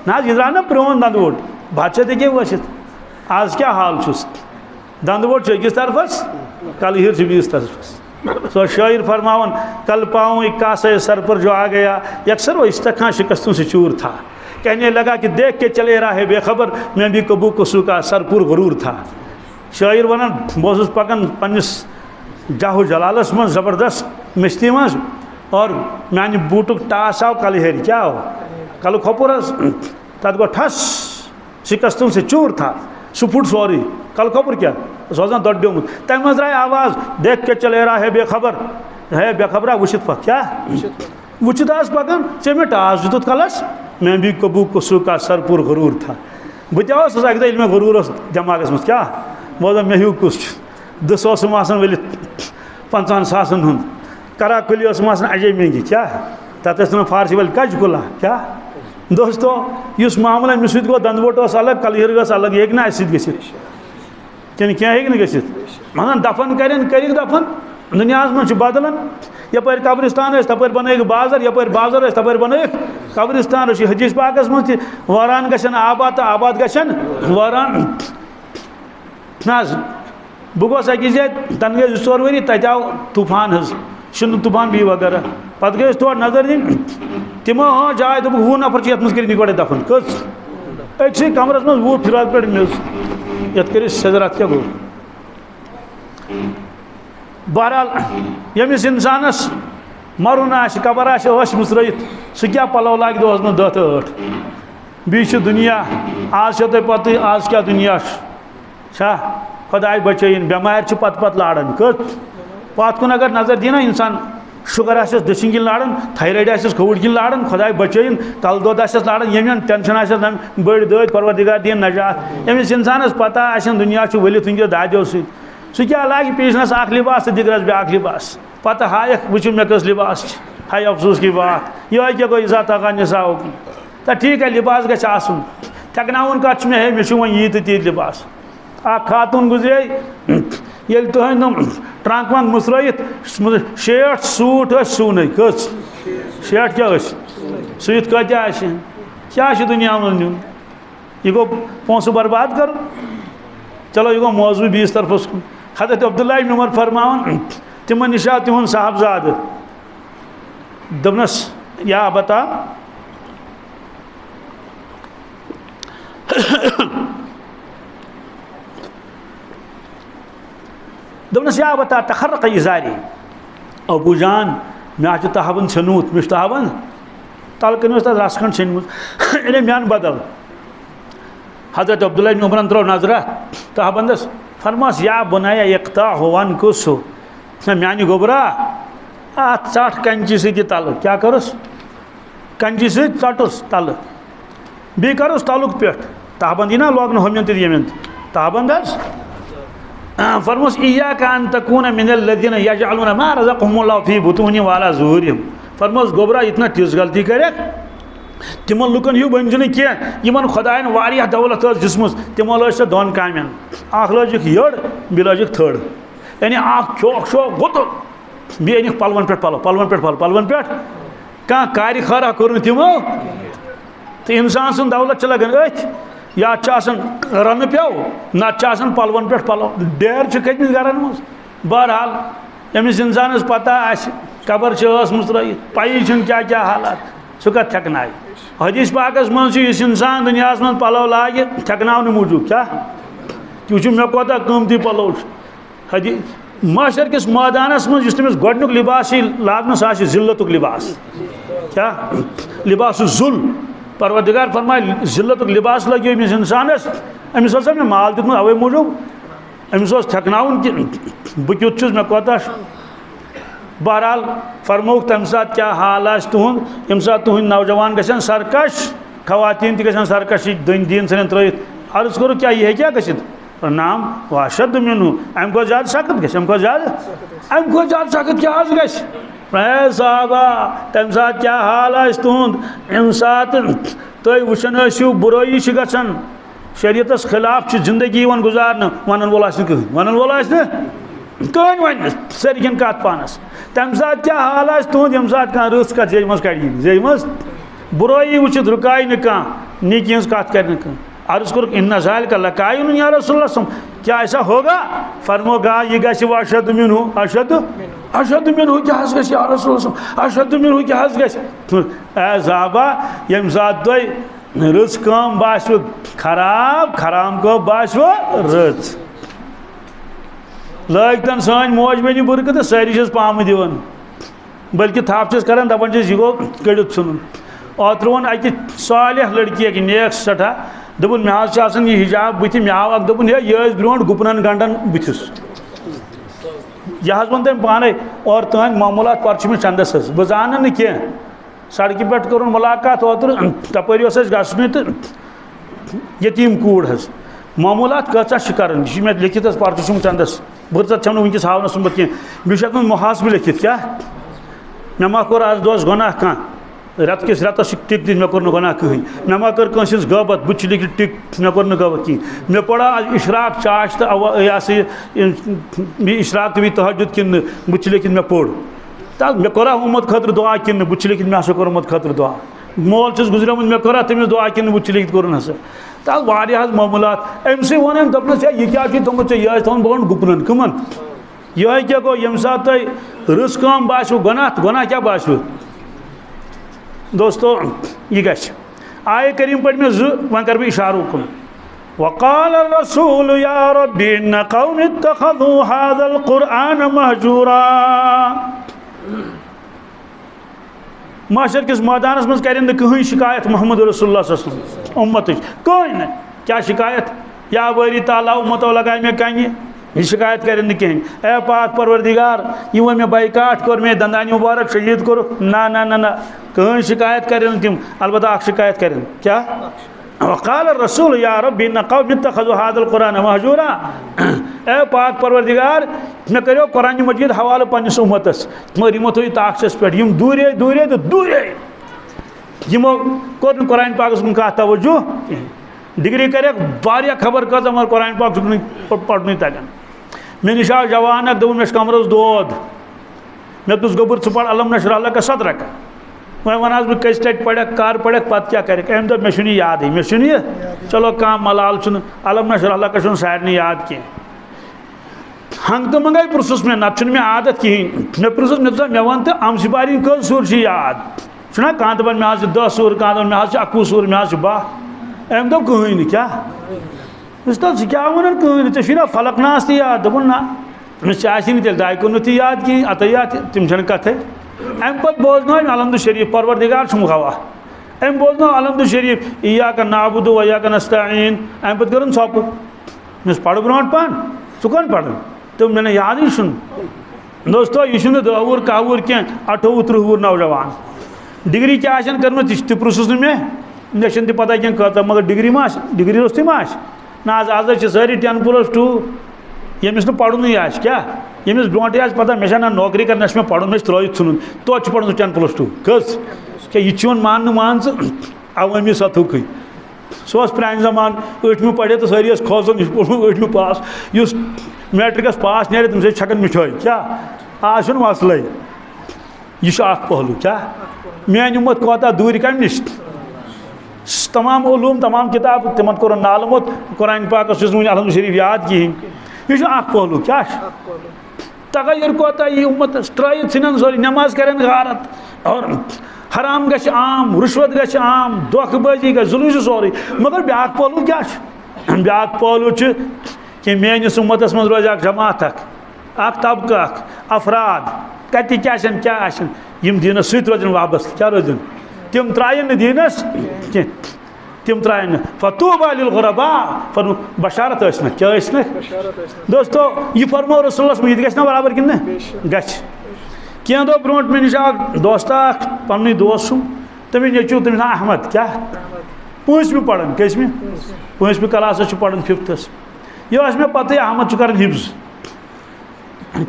ना यह द्राव ना प्रोन दंदवोट बादशाह ते वसित आज क्या हाल दंदवोट अकिस तरफस कल हिर बीस तरफस सो शायर फरमावन कल पाऊँ कासे सर पर जो आ गया अक्सर वो इस्तखा शिकस्तों से चूर था कहने लगा कि देख के चले रहा है बेखबर मैं भी कबू कसू का सरपुर गरूर था शायर वन बहुत पकान पन्निस जाहु जलालस मज जबरदस्त मस्ती मज और मानि बूटुक टास आव कल हेर क्या हो कल खोपुर तथ गो ठस शिकस्तों से चूर था सह फुट सोरी कल खोपुर क्या सोजान दोड्योमुत तम मज द्राय आवाज देख के चले रहा है बेखबरा वुचित पक क्या वुचित पकान चे मे टास दितुत कलस मैं भी कबू कसू का सरपुर गरूर था बह तस अक दह मे गरूर दिमागस मज क्या मोद मे हूँ कुछ 200 वलित 50,000 हुंद करा कुली अजय महंगी क्या तथ फारसी वाल कज कुला क्या दोस्तों इस मामला मे सह गो दंदवोट अलग कल हिर अलग ये ना गसित किन क्या गसित वन दफन कर दफन दुनिया मज बदलान यपर कब्रिस्तान तप बन बाजार यपर बाजार तप बन कब्रिस्तान हदीस पाकस मज वारान गन आबाद तो आबाद गन वारान ना बह गोस अकिस जाए तन गई 2-4 वरी तत आव तूफान शिन तूफान भी वगैरह पे गए तौर नजर दिन तमो जाए दोप 20 नफर ये मज कर गोड़े दफन कस अक्स कमरस मज 20 फिराक पे मे ये कर सजर अत क्या गो बहरहाल यमिस इंसानस मरुन कबर आश मुसरत सह क्या पलो लाग दोहस में 10 to 8 बी दुनिया आज तुम पत आज क्या दुनिया खुदाय बचन बेमार पत लाड़न कत पत कुन अगर नजर दी ना इंसान शुगर आस दसिन किन लाड़न थायराइड आस खवुड किन लाड़न खुदाय बचन तल दो लाड़न यम टेंशन आस बड़ दद परवरदिगार दिन नजात यमिस इंसानस पता आसन दुनिया वलित वनकस दादो सह क्या लाग पीछनस अख लिबास तो दिगरस ब्या लिबास पता हायक वुचुन मे कस लिबास हाय अफसोस की बात, यह क्या गई इज़ा तगा निसाओ की। तो ठीक है लिबास गछ आसुन, थकनाउन कत मे है मे यी तो तीत लिबास। आ खातून गुजरे ये तुम ट्रंक वंक मुसरत शर्ट सूट सून कस शर्ट क्या सूत क्या दुनिया में नुन, यह गो पोसू बर्बाद कर। चलो यह गो मौजू बीस तरफस कुन। हजरत अब्दुल्लाह इब्न उमर फरमान तिमन निशा तिहन साहबजाद दपनस या बता दपनस या बता तखर्रक इज़ारी अबू जान मे तहबन छनूत मे तहबन तलकन रसखंड छनमुत म्यान बदल। हजरत अब्दुल्लाह इब्न उमर त्रो नजरा तहबंदस फरमास या बनाया यकता होवन कुस हो म्यान गोबरा अत चट कंची सह तल क्या करस कंची सह चटस तल बी करस तलुक पे तहबंद ना लोग हमन तो यमन तहबंद फरमास इय्याका अन तकूना मिनल लज़ीना यजअलूना मा रज़क़हुमुल्लाहु फी बुतूनिहिम वअला ज़ुहूरिहिम। फरमास गोबरा इतना तिज गलती करे तिमन लुकन यू बन कह यमन खुदायन वारिया दौलत दिसमस तिमो लज दोन कामें अख लजिक यड़ बी लजिक थड़ यानी अख शोक शोक गुत बी अनिक पलवन पे पलो पलवन पे पल पलवन पे कह कार्य खरा कर तिमो तो इंसान सुन दौलत लगन अथ या रन प्यो नत पलवन पे पलो डेर कतमिस गरन मज। बहरहाल यमिस इंसानस पता कबर त्रित पी क्या क्या हालात सह कत थकना। हदीस पाकस मज इंसान दुनिया मं पलो लागे थकन मूजूब क्या तुम मे कोता कीमती पलो हदीस माशर किस मैदानस मज तमिस गोडनुक लिबास लागन सह जिल्लतुक लिबास क्या लिबास जुल। परवरदिगार फरमाए जिल्लतुक लिबास लगे अमिस इंसानस अमिस मे माल दितमुत अवे मूजूब अमिस थकनाउन कि बह क्युत मे कोता। बहरहाल फरमोक तम सात क्या हाल तुहद यम सात तुहद नौजवान गन सरकश खवातीन तन सरकश दीन सन त्रित अर्ज करो क्या यह क्या गसित नाम वाशद मिनू अम खो ज्यादा सख्त गम खो ज्यादा सख्त क्या गस साहबा तम सात क्या हाल तुहद यम सात तुम वुचान बुराई गसान शरीयतस खिलाफ जिंदगी गुजारन वन वोल वन वोल कहन वन सरकन कत पानस तम सात क्या हाल तुहद यम सात कह रस कत जे मज कड़ी जे मज बुराई वुचित रुकाय न कह नीकी हज कत कर अर्ज कर इन ज़ालिका लकायिन या रसूलल्लाह क्या ऐसा होगा फरमोगा यह गश अशद मिनहु अशद अशद मिनहु क्या हज गश या रसूलल्लाह अशद मिनहु क्या हज गश ए साहबा यम सात तुम रच कम बासो खराब खराम को बासो रच लगतन सान मौज बेनी बुरक तो सारी पाम दिवन बल्कि थप कर दपान यह गो कड़ित सन ओत वोन अकि सालिह लड़की अक नेक सठा दोपन मे यह हिजाब बुथ मे आव दोपन हे यह ब्रो गुपन गंडन बुथिस यह वो तम पाने और तुहद मामूलात पर चंदस बह जान न कह सड़क पे कर मुलाकात ओतर तपरी गसन तो यतीम कूड़ मामूलात कचा कर मे लिखित पर्च चंदस बुर्त वनकस हावन सुन कह बह मुहासब लिखित क्या मे मा कोर आज दोस गुनाह कह रत किस रतस टिक दी मे कोर गुनाह कहीं मे मा कर कंस गबत बुच लिखित टिक मे कोर गबत कहीं मे पड़ा आज इशराक चाश तो यह इशराक तो तहजुद किन बुच लिखित मे पोड़ तब मे कोरा उम्मत खतर दुआ किन बुच लिखित मे हसा कोरमत खतर दुआ मोल गुजरमुत मे कोरा तमिस दुआ किन बुच लिखित कोर हसा तब वारिया मामूलात अमस वन दपनस यह क्या थोमुत यह थोन बोन गुपन कमन यह क्या गो यम सात तुम रस कम बासो गुनाह गुनाह क्या बासो दोस्तों यह गश आय करीम पे मे वन कर इशारों कुन वक़ाल रसूल या रब्बी इन्न क़ौमी इत्तख़ज़ू हाज़ल क़ुरआन महजूरा। माशर किस मैदानस मज कर कहीं शिकायत मोहम्मद रसूलुल्लाह उम्मत कहीं क्या शिकायत या बारी ताला उम्मतो लगाए मे कह यह शिकायत कर कहें ए पाक परवरदिगार यह वो मे बाइकाट कर मे दंदानी मुबारक शहीद करो ना ना ना ना कहीं शिकायत कर तिम अलबत्ता शिकायत कर क्या वक़ाल रसूल या रब्बी इन्न क़ौमी इत्तख़ज़ू हाज़ल क़ुरआन महजूरा। ए पाक परवरदिगार मे करो कुरान मजीद हवाले पन्निस उम्मतस मगर यमो थो ताकस पे यम दूरे दूरे तो दूरे यमो कोर कुरान पाकस कुन कह तवज्जो डिग्री करे वारिया खबर कज मगर कुरान पाक पढ़ने तगन मे निश आव जवान दोन मे कमरस दोद मे तुस गोबर छु पढ़ अलम नशरह लक सदर का वह वन बह कस तट पढ़क कर पढ़क पत क्या कर अम दप मे याद मे चलो कह मलाल चुन अलम नशरह लक सारे याद कह हंग तो मंगाई पुरुष मे नत मे आदत कहें मे पुरुष मे वन तो अमसिपारी कल सूर याद छुना कह दपान मे 10 सूर कह दपान मे 11 सूर मे 12 अम दप कहें क्या क्या वन कहें ऐसा फलक नास तो याद दोपन ना तमिस तेल दाय कुन याद कहें अतयात तम कथ अम पे बोजन अलहमद शरीफ परवरदिगार गवाह अम बोजन अलहमद शरीफ इय्याका नाअबुदु व इय्याका नस्तईन अम पे कर सपु मिस पढ़ ब्रो पान सह कौन पढ़ तो मैंने याद ही सुन दोस्तों यह 10 वुर 11 वुर क्या 28 30 वुर नौजवान डिग्री क्या कर्म तह पुरुष मे मे पता क्या कत मगर डिग्री मा डिग्री रोस्ती मा ना आज सारी 10+2 यमिस पढ़ुन क्या यमिस ब्रोटे पता मे ना नौकरी कर मे पढ़ुन मे त्रित नुन तो पढ़ुन 10+2 कस क्या यह मान मान अवामी सतुक सह प्रान जमान 8वीं पढ़े तो सारी खोसन 8वीं पास इस मैट्रिकस पास नीर तम छकन मिठाई क्या आज मसल यह पहलू क्या मेन उम्मत कोता दूर कम नश तमाम उलूम तमाम किताब तिमन कोर नालमुत कुरान पाक अलहमद शरीफ याद कहें यह पहलू क्या तगैर कोता यह उम्मत त्रयत सन सोरी नमाज करें गारत और हराम गश आम रुश्वत गश आम धोखबाजी गश जुल्म सोरी मगर ब्या पहलू क्या ब्या पहलू कि मेनिस उम्मतस मज रोज जमात तबक अफराद कत क्या यम दीनस सत रोजन वाबस्त क्या रोजन तम त्रायन दीनस कह तम त्रायन फतूबा लिल गुरबा फर बशारत क्या दोस्तों यह फरमो रसूलुल्लाह यह गना बराबर कि गछ क्या दो ब्रो मे निश दोस्त पन्न दोस्त तमिस नेचू तमिस ना अहमद क्या 5वीं पढ़ान कसमें 5वीं क्लास पढ़ान 5th यह मे पत अहमद कर हिफ्ज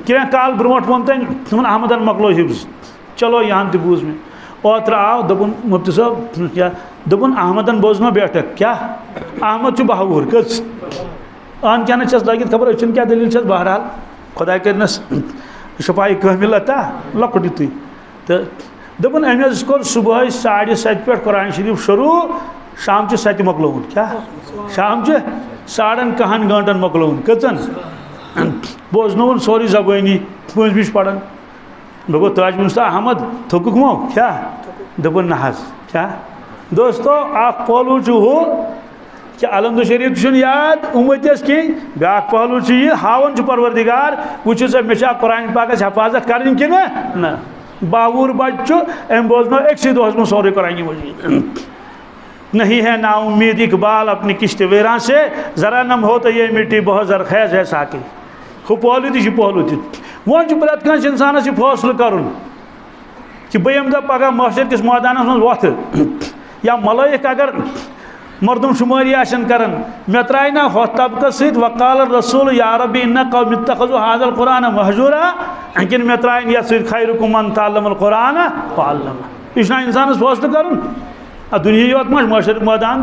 क्या काल ब्रो वो तम अहमदन मकलो हिफ्ज चलो यहाँ तूज मे ओत्र आव दोपन मुफ्ती साहब क्या दोपन अहमदन बोजनो बैठक क्या अहमद बहावुर कस अन क्या लगित खबर अच्छन क्या दलील बहरहाल खुदा करनस शफाई कहमिल अता लकुट युत तो दोपन अमेज कोर सुबह 7:30 पे कुरान शरीफ शुरू शाम 7 मकलोन क्या शाम 1:30 घंटन मकलोन कचन बोजन सोरी जबानी 5वीं पढ़ान बह गो ताज मुस्ता अहमद थुकुक मो क्या दोपन नहज क्या दोस्तों पहलू हो कि अलहमद शरीफ याद उम्मतस कह ब्या पहलू यह हावन परवरदिगार वुचु सा मे कुरान पाकस हिफाजत कर कि ना बावुर बच्चु अम बोजनो अक्सी दोहस में सोरे कुरान मजीद नहीं है ना उम्मीद इकबाल अपनी किश्त वेरा से जरा नम हो तो ये मिट्टी बहुत जरखेज है साकी हु पहलू पहलू वो प्रत कंस इंसानस यह फैसल कर कि बह यम दह पगह महशर किस मैदानस मज वथ या मलाइक अगर मर्दम शुमारी कर मे त्राय ना हो तबक सत वक़ाल रसूल या रब्बी इन्न क़ौमी इत्तख़ज़ू हाज़ल क़ुरआन महजूरा कि मे त्राय ये सत खैरुकुम मन तअल्लमल क़ुरआन व अल्लमह यह इंसानस फैसल कर दुनिया योत महशर मैदान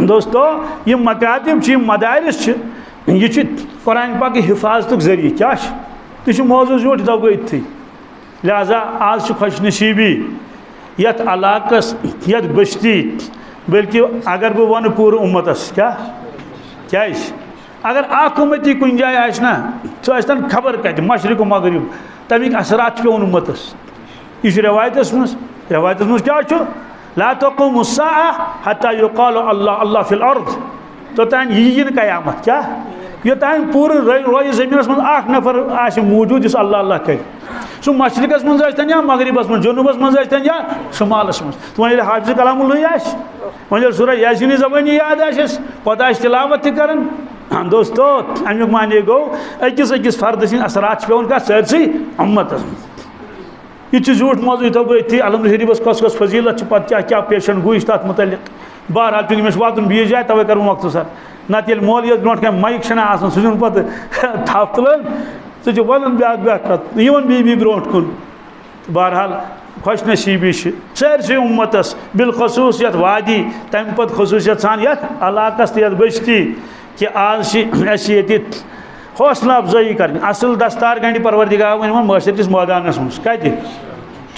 दोस्तों ये मकातिब मदारिस यह कुरान पाक हिफाजत जरिए क्या तो मौजू जोट दब इतनी लिहाजा आज खुश नसीबी यथ इलाकस यथ बस्ती बल्कि अगर बह वन पूरे उम्मतस क्या अगर उम्मती कुन जाए आना सह खबर कत मशरिक मगरिब तमिक असरात पे उम्मतस यह रवायतस मज क्या ला तक़ूमु अस्साअह हत्ता युक़ाल अल्लाह अल्लाह फिल अर्द तोतान यह क़यामत क्या योतान पूरे रोय ज़मीनस मज नफर मौजूद इस अल्लाह अल्लाह कर सह मशरिकस मज या मगरिबस मज जनूबस मज या शुमालस मज तो वो हाफिज़ कलामुल्लाह वो सूरह यासीन ज़बानी याद पता तिलावत कर दोस्तों अमुक माने गो अकिस अकिस फर्द सिंद असरात पे क्या सरसई उम्मतस यह झूठ मौजू थो बह अलहमद शरीफस कस फजीलत पे क्या क्या पेशन गो तथ मुतलिक बहरहाल चूंकि मे वातन बीस जाए तवे कर वक्त सर नत ये मोल ब्रो क्या माइक सह सह पे थप तुलान सह वन ब्या कत बी ब्रो कुन बहरहाल खुश नसीबी सारे उम्मतस बिलखसूस ये वादी तम पे खसूसियत सान ये इलाकस तो बस्ती कि आज ये हौसला अफजाई कर असल दस्तार गंडी परवरदिगार वन मशर किस मैदानस मज कत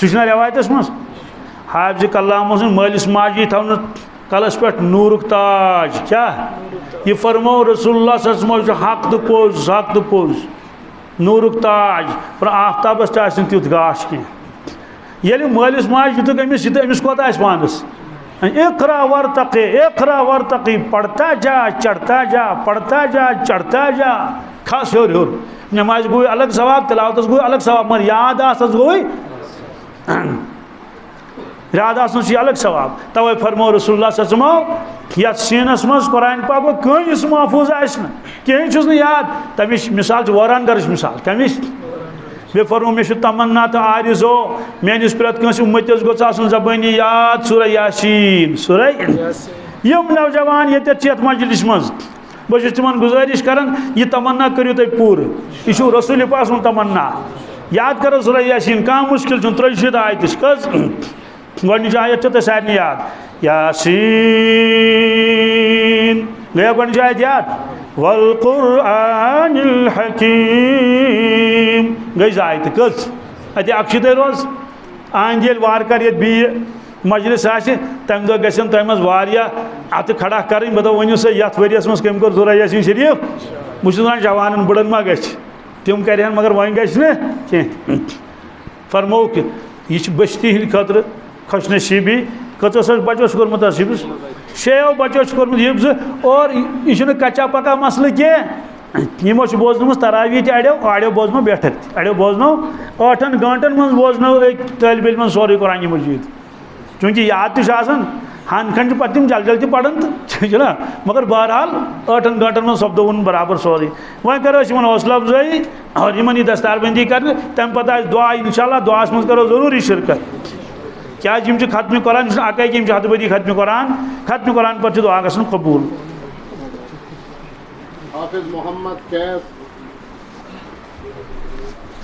रवायतस मज हाफिज कल्लाम मालिस माजी थवन कलस पे नूरुक ताज क्या ये फरमो रसूलुल्लाह सल्लल्लाहु अलैहि वसल्लम हक तो पोज नूरुक ताज पर आफ्ताबस तुथ गाश कह ये मालिस माज युतुक अमिस अमिस कोत पानस इकरा वर्तकी पढ़ता जा चढ़ता जा पढ़ता जा चढ़ता जा खस हर नमाज गो अलग सवाब तिलावत गो अलग सवाब मगर याद गो याद अलग सवाब तवे फरमो रसूलुल्लाह सल्लल्लाहु अलैहि वसल्लम यथ सीनस मज कुरान पाक कस महफूज कहें याद तमिश मिसाल वरान दर्ज मिसाल कमिश बे फरमो मे तमन्ना तो आरिजो मेनिस प्रत कंस उम्मतिस गोछ आसन जबानी याद सूरह यासीन सूरह यम नौजवान ये मजलिस मज बस तिमन गुजारिश करन ये तमन्ना करियो तुम पूर यह रसूल पाक सुन तमन्ना याद करो सूरह यासीन कह मुश्किल 30 आयत कस गज आयत तो सारे याद यासीन गया गज आयत याद वल कुरआनिल हकीम गई आयत कस अत अक्षत रोज आंद ये वार ये बी मजलिस तम दह गन तुम अत खड़ा कर बह वन सा ये वरियस मज कम कर सूरह यासीन शरीफ बहुत वन जवान बुड़न मा ग तम कर मगर वन कह फरमो कि यह बस्ती हंद खतर खुश नसीबी कतस बचोस कोर्मुत हिफ्ज 6 बचो कोर्मुत हिफ्ज और यह कच्चा पक्का मसल कह यमो बोजन तरावी अड़ो बोजनो बेहतर अड़ो बोजनो 8 घंटन मज बोजनो तालिब इल्मन सोरे कुरान मजीद चूँकि याद तन हन खंड पे तम जल जल्दी पढ़न तो ना मगर बहरहाल 8 घंटन मज सपदो बराबर सोरे वह करो हौसला अफजाई और इन यह दस्तारबंदी कर तम पे दुआ इंशाल्लाह दुआस मज करो जरूरी शिरकत क्या खत्म कुरान अकै कि हतबदी खत्म कुरान पर दुआ गसन कबूल हाफिज मोहम्मद कैफ